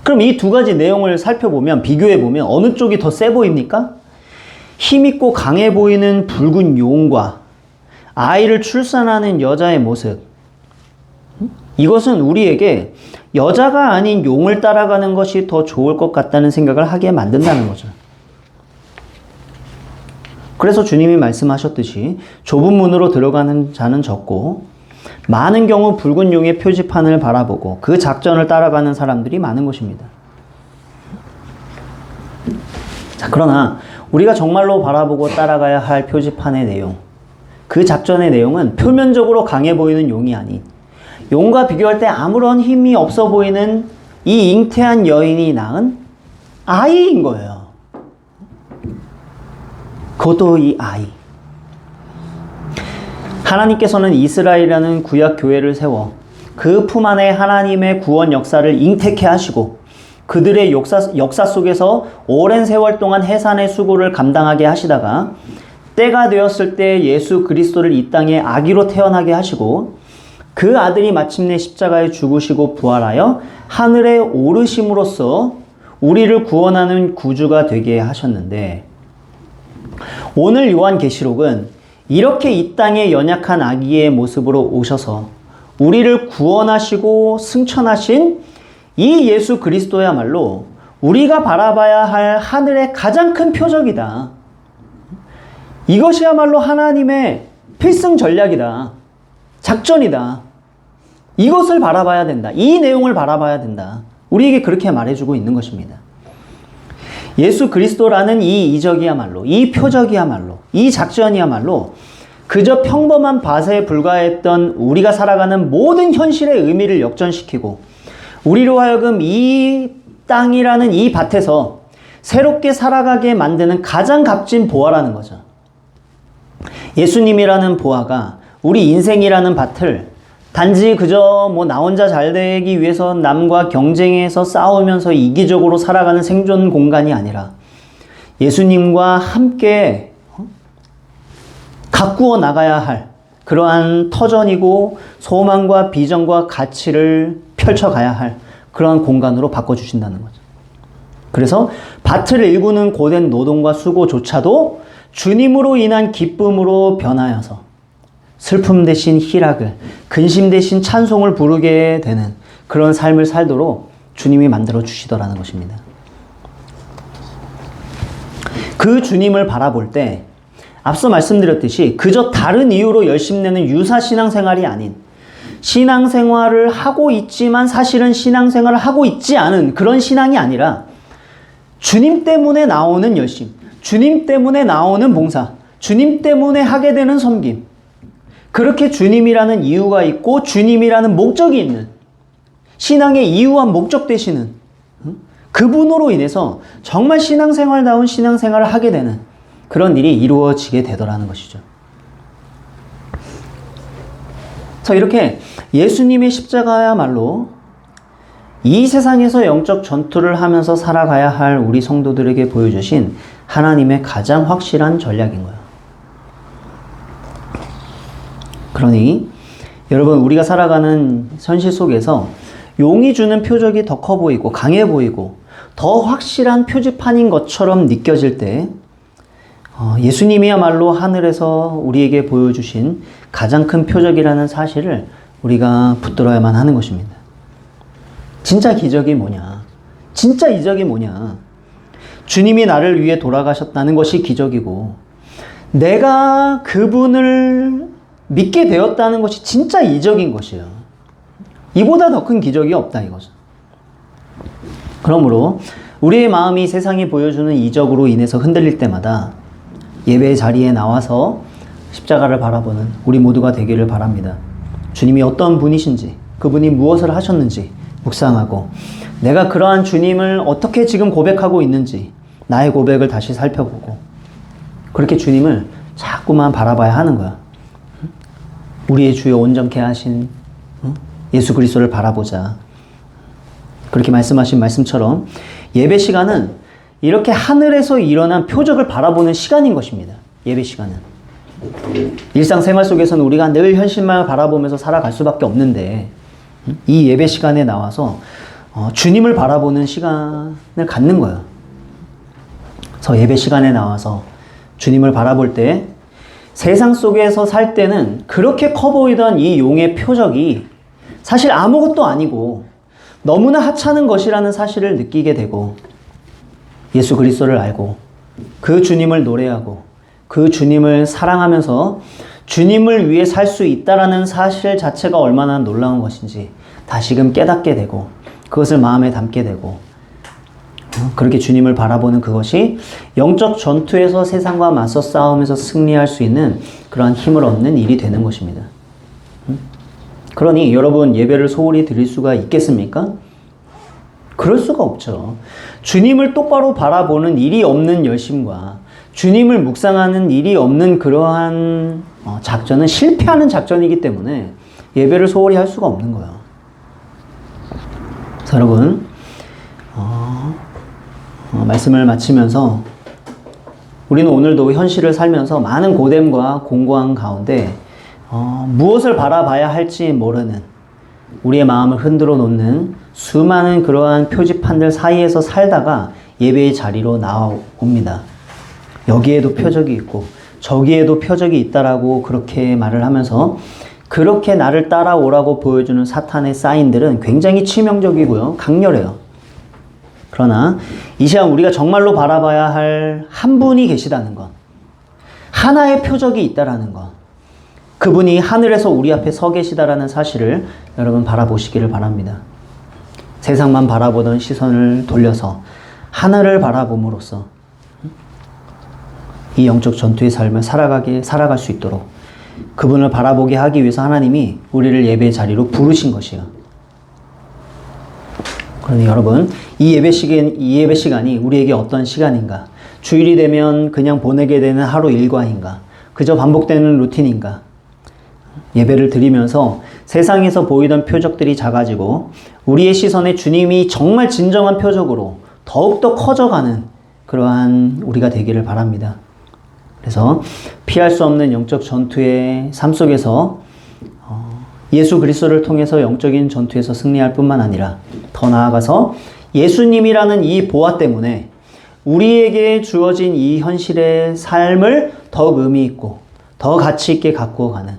그럼 이 두 가지 내용을 살펴보면 비교해보면 어느 쪽이 더 세 보입니까? 힘있고 강해 보이는 붉은 용과 아이를 출산하는 여자의 모습. 이것은 우리에게 여자가 아닌 용을 따라가는 것이 더 좋을 것 같다는 생각을 하게 만든다는 거죠. 그래서 주님이 말씀하셨듯이 좁은 문으로 들어가는 자는 적고 많은 경우 붉은 용의 표지판을 바라보고 그 작전을 따라가는 사람들이 많은 것입니다. 자, 그러나 우리가 정말로 바라보고 따라가야 할 표지판의 내용, 그 작전의 내용은 표면적으로 강해 보이는 용이 아닌 용과 비교할 때 아무런 힘이 없어 보이는 이 잉태한 여인이 낳은 아이인 거예요. 그것도 이 아이. 하나님께서는 이스라엘이라는 구약 교회를 세워 그 품 안에 하나님의 구원 역사를 잉태케 하시고 그들의 역사 속에서 오랜 세월 동안 해산의 수고를 감당하게 하시다가 때가 되었을 때 예수 그리스도를 이 땅에 아기로 태어나게 하시고 그 아들이 마침내 십자가에 죽으시고 부활하여 하늘에 오르심으로써 우리를 구원하는 구주가 되게 하셨는데, 오늘 요한계시록은 이렇게 이 땅에 연약한 아기의 모습으로 오셔서 우리를 구원하시고 승천하신 이 예수 그리스도야말로 우리가 바라봐야 할 하늘의 가장 큰 표적이다. 이것이야말로 하나님의 필승 전략이다. 작전이다. 이것을 바라봐야 된다. 이 내용을 바라봐야 된다. 우리에게 그렇게 말해주고 있는 것입니다. 예수 그리스도라는 이 이적이야말로, 이 표적이야말로, 이 작전이야말로 그저 평범한 밭에 불과했던 우리가 살아가는 모든 현실의 의미를 역전시키고 우리로 하여금 이 땅이라는 이 밭에서 새롭게 살아가게 만드는 가장 값진 보화라는 거죠. 예수님이라는 보화가 우리 인생이라는 밭을 단지 그저 나 혼자 잘 되기 위해서 남과 경쟁해서 싸우면서 이기적으로 살아가는 생존 공간이 아니라 예수님과 함께 가꾸어 나가야 할 그러한 터전이고 소망과 비전과 가치를 펼쳐가야 할 그러한 공간으로 바꿔주신다는 거죠. 그래서 밭을 일구는 고된 노동과 수고조차도 주님으로 인한 기쁨으로 변하여서 슬픔 대신 희락을, 근심 대신 찬송을 부르게 되는 그런 삶을 살도록 주님이 만들어 주시더라는 것입니다. 그 주님을 바라볼 때 앞서 말씀드렸듯이 그저 다른 이유로 열심내는 유사 신앙생활이 아닌, 신앙생활을 하고 있지만 사실은 신앙생활을 하고 있지 않은 그런 신앙이 아니라 주님 때문에 나오는 열심, 주님 때문에 나오는 봉사, 주님 때문에 하게 되는 섬김, 그렇게 주님이라는 이유가 있고 주님이라는 목적이 있는, 신앙의 이유와 목적 되시는 그분으로 인해서 정말 신앙생활다운 신앙생활을 하게 되는 그런 일이 이루어지게 되더라는 것이죠. 그래서 이렇게 예수님의 십자가야말로 이 세상에서 영적 전투를 하면서 살아가야 할 우리 성도들에게 보여주신 하나님의 가장 확실한 전략인 거예요. 그러니 여러분, 우리가 살아가는 현실 속에서 용이 주는 표적이 더 커 보이고 강해 보이고 더 확실한 표지판인 것처럼 느껴질 때 예수님이야말로 하늘에서 우리에게 보여주신 가장 큰 표적이라는 사실을 우리가 붙들어야만 하는 것입니다. 진짜 기적이 뭐냐? 진짜 이적이 뭐냐? 주님이 나를 위해 돌아가셨다는 것이 기적이고 내가 그분을 믿게 되었다는 것이 진짜 이적인 것이에요. 이보다 더 큰 기적이 없다 이거죠. 그러므로 우리의 마음이 세상이 보여주는 이적으로 인해서 흔들릴 때마다 예배의 자리에 나와서 십자가를 바라보는 우리 모두가 되기를 바랍니다. 주님이 어떤 분이신지, 그분이 무엇을 하셨는지 묵상하고 내가 그러한 주님을 어떻게 지금 고백하고 있는지 나의 고백을 다시 살펴보고 그렇게 주님을 자꾸만 바라봐야 하는 거야. 우리의 주여 온전케 하신 예수 그리스도를 바라보자. 그렇게 말씀하신 말씀처럼 예배 시간은 이렇게 하늘에서 일어난 표적을 바라보는 시간인 것입니다. 예배 시간은. 일상생활 속에서는 우리가 늘 현실만 바라보면서 살아갈 수밖에 없는데 이 예배 시간에 나와서 주님을 바라보는 시간을 갖는 거예요. 그래서 예배 시간에 나와서 주님을 바라볼 때 세상 속에서 살 때는 그렇게 커 보이던 이 용의 표적이 사실 아무것도 아니고 너무나 하찮은 것이라는 사실을 느끼게 되고 예수 그리스도를 알고 그 주님을 노래하고 그 주님을 사랑하면서 주님을 위해 살 수 있다라는 사실 자체가 얼마나 놀라운 것인지 다시금 깨닫게 되고 그것을 마음에 담게 되고 그렇게 주님을 바라보는 그것이 영적 전투에서 세상과 맞서 싸우면서 승리할 수 있는 그러한 힘을 얻는 일이 되는 것입니다. 그러니 여러분, 예배를 소홀히 드릴 수가 있겠습니까? 그럴 수가 없죠. 주님을 똑바로 바라보는 일이 없는 열심과 주님을 묵상하는 일이 없는 그러한 작전은 실패하는 작전이기 때문에 예배를 소홀히 할 수가 없는 거예요. 그래서 여러분, 말씀을 마치면서 우리는 오늘도 현실을 살면서 많은 고됨과 공고한 가운데 무엇을 바라봐야 할지 모르는 우리의 마음을 흔들어 놓는 수많은 그러한 표지판들 사이에서 살다가 예배의 자리로 나옵니다. 여기에도 표적이 있고 저기에도 표적이 있다라고 그렇게 말을 하면서 그렇게 나를 따라오라고 보여주는 사탄의 사인들은 굉장히 치명적이고요. 강렬해요. 그러나 이 시간 우리가 정말로 바라봐야 할 한 분이 계시다는 것, 하나의 표적이 있다라는 것, 그분이 하늘에서 우리 앞에 서 계시다라는 사실을 여러분 바라보시기를 바랍니다. 세상만 바라보던 시선을 돌려서 하늘을 바라봄으로써 이 영적 전투의 삶을 살아갈 수 있도록 그분을 바라보게 하기 위해서 하나님이 우리를 예배의 자리로 부르신 것이에요. 그러니 여러분, 이 예배 시간이 우리에게 어떤 시간인가? 주일이 되면 그냥 보내게 되는 하루 일과인가? 그저 반복되는 루틴인가? 예배를 드리면서 세상에서 보이던 표적들이 작아지고 우리의 시선에 주님이 정말 진정한 표적으로 더욱더 커져가는 그러한 우리가 되기를 바랍니다. 그래서 피할 수 없는 영적 전투의 삶 속에서 예수 그리스도를 통해서 영적인 전투에서 승리할 뿐만 아니라 더 나아가서 예수님이라는 이 보화 때문에 우리에게 주어진 이 현실의 삶을 더욱 의미 있고 더 가치 있게 가꾸어 가는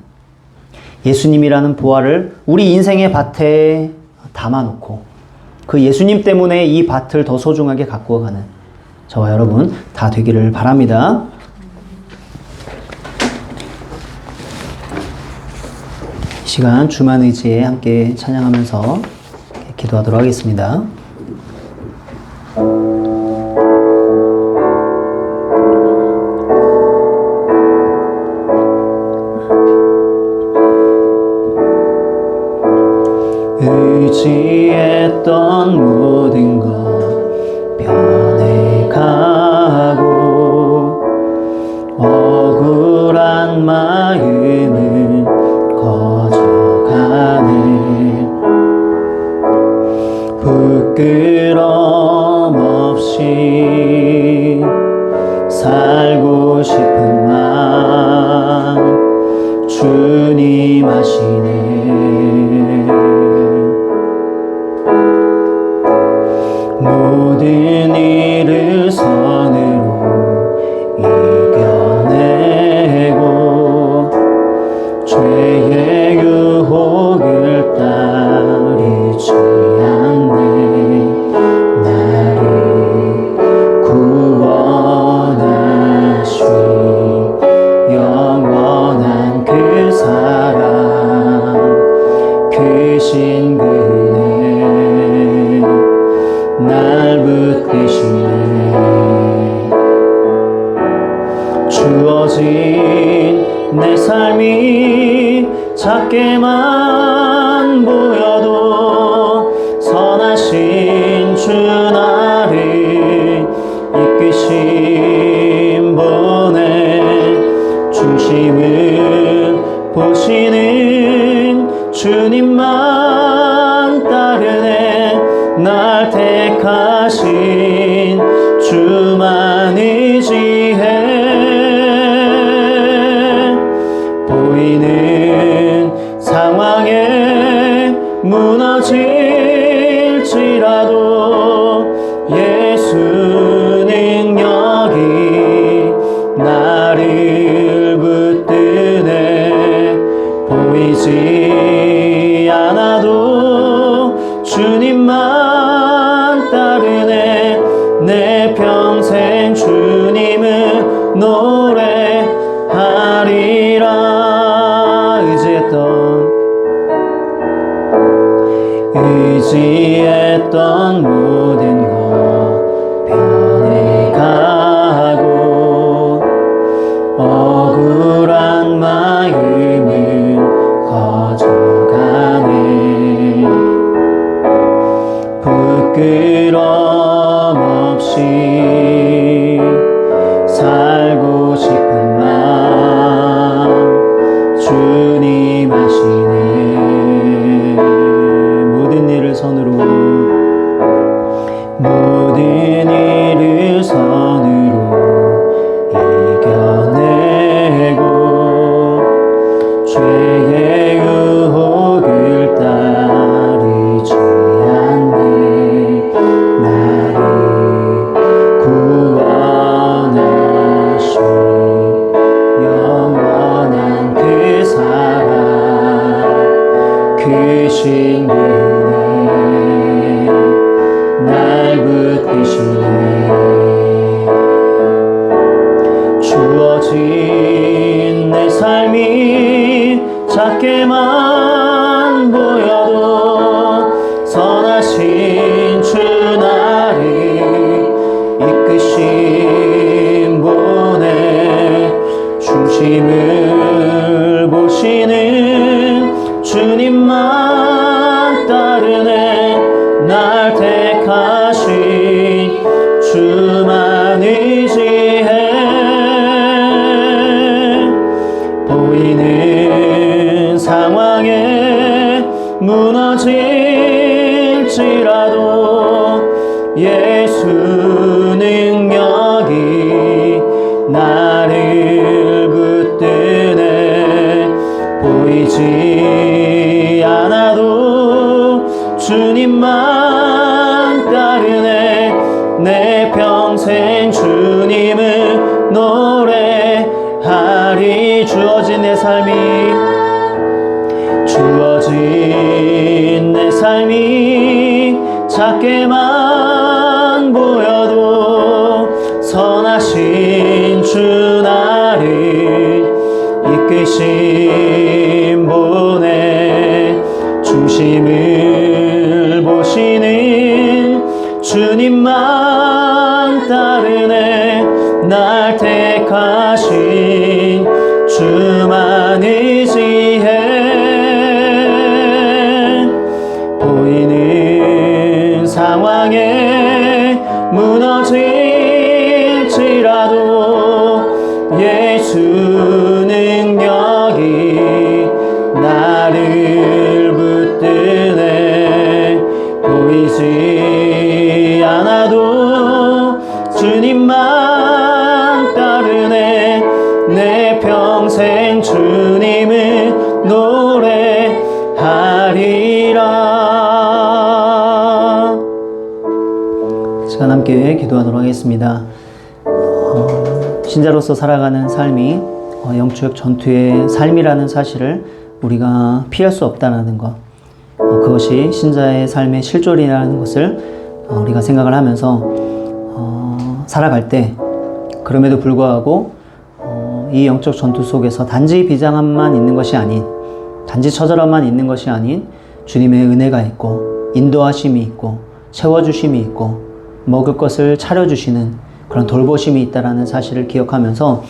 예수님이라는 보화를 우리 인생의 밭에 담아놓고 그 예수님 때문에 이 밭을 더 소중하게 가꾸어 가는 저와 여러분 다 되기를 바랍니다. 이 시간 주만 의지에 함께 찬양하면서 기도하도록 하겠습니다. 의지했던 모든 것 변해가고 억울한 마음은 커져가네. 부끄럼 없이 살고 싶은 마음 주님 아시네. 모든 일을 선으로 이겨내고 죄의 유혹을 따르지 않네. 나를 구원하신 영원한 그 사랑 크신 그네 날 붙드시네. 주어진 내 삶이 작게만 보여도 선하신 주 나를 이끄신 분의 중심을 보시는 주님만 따르네. 날 택하신 주만 의지해. 보이는 상황에 무너질지라도 예수 능력이 나를 붙드네. 보이지 않아도 주님만 따르네. 내 평생 주님을 노래하리라. 의지했던 모든 것 변해가고 억울한 마음은 커져가네. 부끄럼 없이 살고 싶은 마음 주님 아시네. 모든 일을 선으로 크신 분에 날 붙드시네. 주어진 내 삶이 작게만 보여도 선하신 주 나를 이끄신 분의 중심을 보시는 주님만 따르네. 날 택하신 주만 의지해. 보이는 상황에 무너질지라도 예수 능력이 나를 붙드네. 보이지 않아도 주님만 따르네. 내 평생 주님을 노래하리. 주어진 내 삶이 작게만 보여도 선하신 주 나를 이끄신 분의 중심을 보시는 주님만 따르네. 날 택하신 주만 의지해. 보이는 상황에 무너질지라도 예수 능력이 나를 붙드네. 보이지 않아도 주님만 따르네. 내 평생 주님을 노래하리라. 시간 함께 기도하도록 하겠습니다. 신자로서 살아가는 삶이 영적 전투의 삶이라는 사실을 우리가 피할 수 없다는 것, 그것이 신자의 삶의 실존이라는 것을 우리가 생각을 하면서 살아갈 때, 그럼에도 불구하고 이 영적 전투 속에서 단지 비장함만 있는 것이 아닌, 단지 처절함만 있는 것이 아닌 주님의 은혜가 있고 인도하심이 있고 채워주심이 있고 먹을 것을 차려주시는 그런 돌보심이 있다는 사실을 기억하면서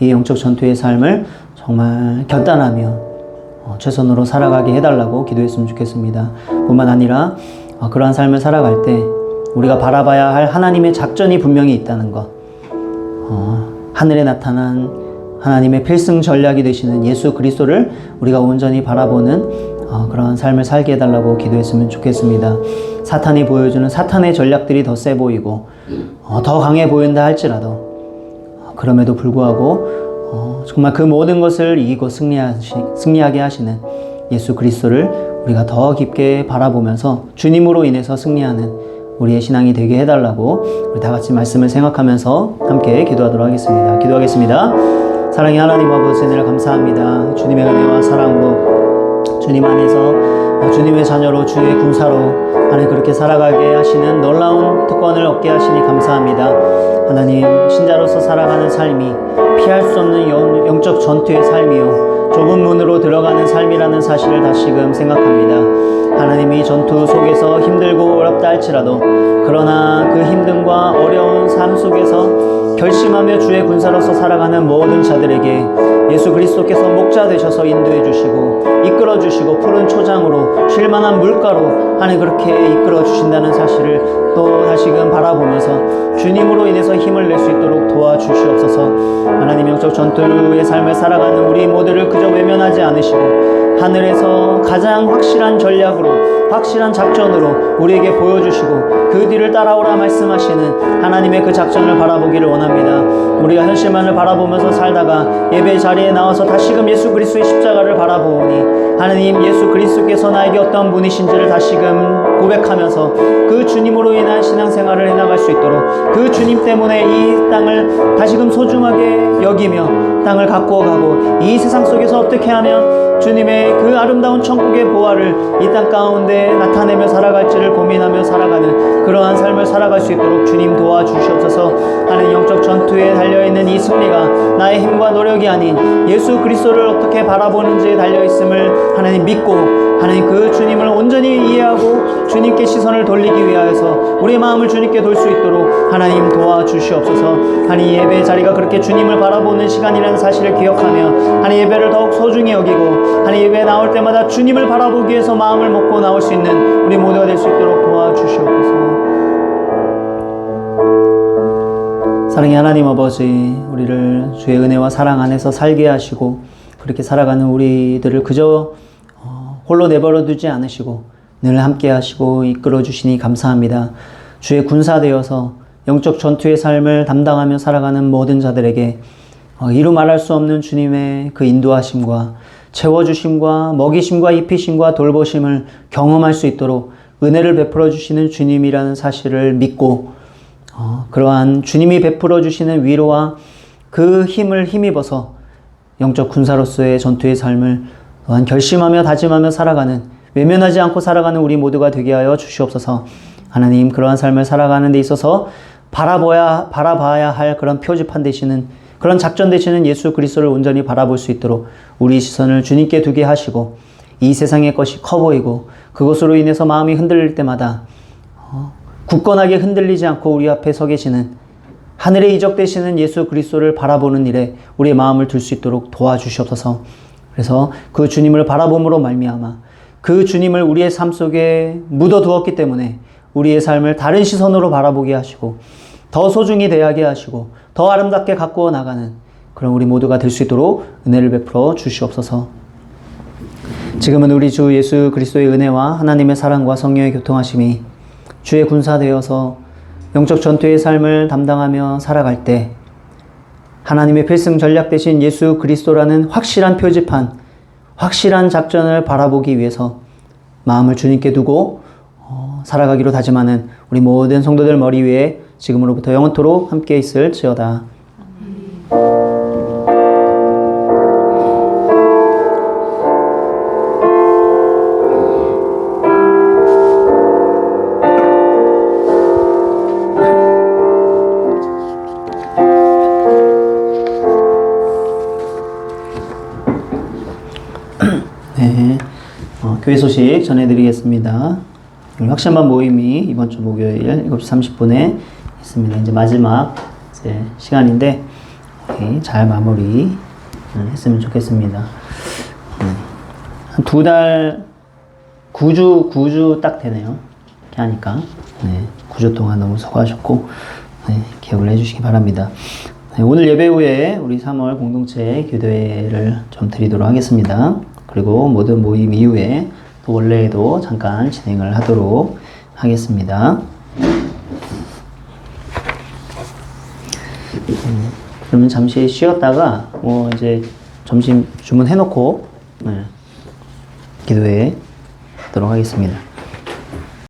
이 영적 전투의 삶을 정말 결단하며 최선으로 살아가게 해달라고 기도했으면 좋겠습니다. 뿐만 아니라 그러한 삶을 살아갈 때 우리가 바라봐야 할 하나님의 작전이 분명히 있다는 것, 하늘에 나타난 하나님의 필승 전략이 되시는 예수 그리스도를 우리가 온전히 바라보는 그런 삶을 살게 해달라고 기도했으면 좋겠습니다. 사탄이 보여주는 사탄의 전략들이 더 세 보이고 더 강해 보인다 할지라도 그럼에도 불구하고 정말 그 모든 것을 이기고 승리하게 하시는 예수 그리스도를 우리가 더 깊게 바라보면서 주님으로 인해서 승리하는 우리의 신앙이 되게 해달라고 우리 다 같이 말씀을 생각하면서 함께 기도하도록 하겠습니다. 기도하겠습니다. 사랑의 하나님 아버지, 은혜를 감사합니다. 주님의 은혜와 사랑으로 주님 안에서 주님의 자녀로 주의 군사로 하나님 그렇게 살아가게 하시는 놀라운 특권을 얻게 하시니 감사합니다. 하나님, 신자로서 살아가는 삶이 피할 수 없는 영적 전투의 삶이요 좁은 문으로 들어가는 삶이라는 사실을 다시금 생각합니다. 하나님이 전투 속에서 힘들고 어렵다 할지라도 그러나 그 힘듦과 어려운 삶 속에서 결심하며 주의 군사로서 살아가는 모든 자들에게 예수 그리스도께서 목자 되셔서 인도해 주시고 이끌어 주시고 푸른 초장으로 쉴만한 물가로 하나님 그렇게 이끌어 주신다는 사실을 또 다시금 바라보면서 주님으로 인해서 힘을 낼 수 있도록 도와주시옵소서. 하나님, 영적 전투의 삶을 살아가는 우리 모두를 그저 외면하지 않으시고 하늘에서 가장 확실한 전략으로 확실한 작전으로 우리에게 보여주시고 그 뒤를 따라오라 말씀하시는 하나님의 그 작전을 바라보기를 원합니다. 우리가 현실만을 바라보면서 살다가 예배 자리에 나와서 다시금 예수 그리스도의 십자가를 바라보니 하나님, 예수 그리스도께서 나에게 어떤 분이신지를 다시금 고백하면서 그 주님으로 인한 신앙생활을 해나갈 수 있도록 그 주님 때문에 이 땅을 다시금 소중하게 여기며 땅을 가꾸어가고 이 세상 속에서 어떻게 하면 주님의 그 아름다운 천국의 보화를 이 땅 가운데 나타내며 살아갈지를 고민하며 살아가는 그러한 삶을 살아갈 수 있도록 주님 도와주시옵소서. 하나님, 영적 전투에 달려있는 이 승리가 나의 힘과 노력이 아닌 예수 그리스도를 어떻게 바라보는지에 달려있음을 하나님 믿고, 하나님 그 주님을 온전히 이해하고 주님께 시선을 돌리기 위하여서 우리의 마음을 주님께 돌 수 있도록 하나님 도와주시옵소서. 하나님, 예배 자리가 그렇게 주님을 바라보는 시간이라는 사실을 기억하며 하나님 예배를 더욱 소중히 여기고, 하나님 예배 나올 때마다 주님을 바라보기 위해서 마음을 먹고 나올 수 있는 우리 모두가 될 수 있도록 도와주시옵소서. 사랑의 하나님 아버지, 우리를 주의 은혜와 사랑 안에서 살게 하시고 그렇게 살아가는 우리들을 그저 홀로 내버려 두지 않으시고 늘 함께 하시고 이끌어 주시니 감사합니다. 주의 군사 되어서 영적 전투의 삶을 담당하며 살아가는 모든 자들에게 이루 말할 수 없는 주님의 그 인도하심과 채워주심과 먹이심과 입히심과 돌보심을 경험할 수 있도록 은혜를 베풀어 주시는 주님이라는 사실을 믿고, 그러한 주님이 베풀어 주시는 위로와 그 힘을 힘입어서 영적 군사로서의 전투의 삶을 또한 결심하며 다짐하며 살아가는, 외면하지 않고 살아가는 우리 모두가 되게 하여 주시옵소서. 하나님, 그러한 삶을 살아가는 데 있어서 바라봐야 할 그런 표지판 되시는, 그런 작전 되시는 예수 그리스도를 온전히 바라볼 수 있도록 우리 시선을 주님께 두게 하시고, 이 세상의 것이 커 보이고 그것으로 인해서 마음이 흔들릴 때마다 굳건하게 흔들리지 않고 우리 앞에 서 계시는 하늘에 이적되시는 예수 그리스도를 바라보는 일에 우리의 마음을 둘 수 있도록 도와주시옵소서. 그래서 그 주님을 바라봄으로 말미암아 그 주님을 우리의 삶 속에 묻어두었기 때문에 우리의 삶을 다른 시선으로 바라보게 하시고 더 소중히 대하게 하시고 더 아름답게 가꾸어 나가는 그런 우리 모두가 될 수 있도록 은혜를 베풀어 주시옵소서. 지금은 우리 주 예수 그리스도의 은혜와 하나님의 사랑과 성령의 교통하심이 주의 군사 되어서 영적 전투의 삶을 담당하며 살아갈 때 하나님의 필승 전략 대신 예수 그리스도라는 확실한 표지판, 확실한 작전을 바라보기 위해서 마음을 주님께 두고 살아가기로 다짐하는 우리 모든 성도들 머리 위에 지금으로부터 영원토록 함께 있을지어다. 네, 교회 소식 전해드리겠습니다. 확신반 모임이 이번 주 목요일 7시 30분에 있습니다. 이제 마지막 시간인데 잘 마무리 했으면 좋겠습니다. 한 2달, 9주 딱 되네요. 이렇게 하니까. 9주 동안 너무 수고하셨고, 기억을 해주시기 바랍니다. 오늘 예배 후에 우리 3월 공동체 기도회를 좀 드리도록 하겠습니다. 그리고 모든 모임 이후에 또 원래에도 잠깐 진행을 하도록 하겠습니다. 그러면 잠시 쉬었다가 이제 점심 주문해놓고 기도회 하도록 하겠습니다.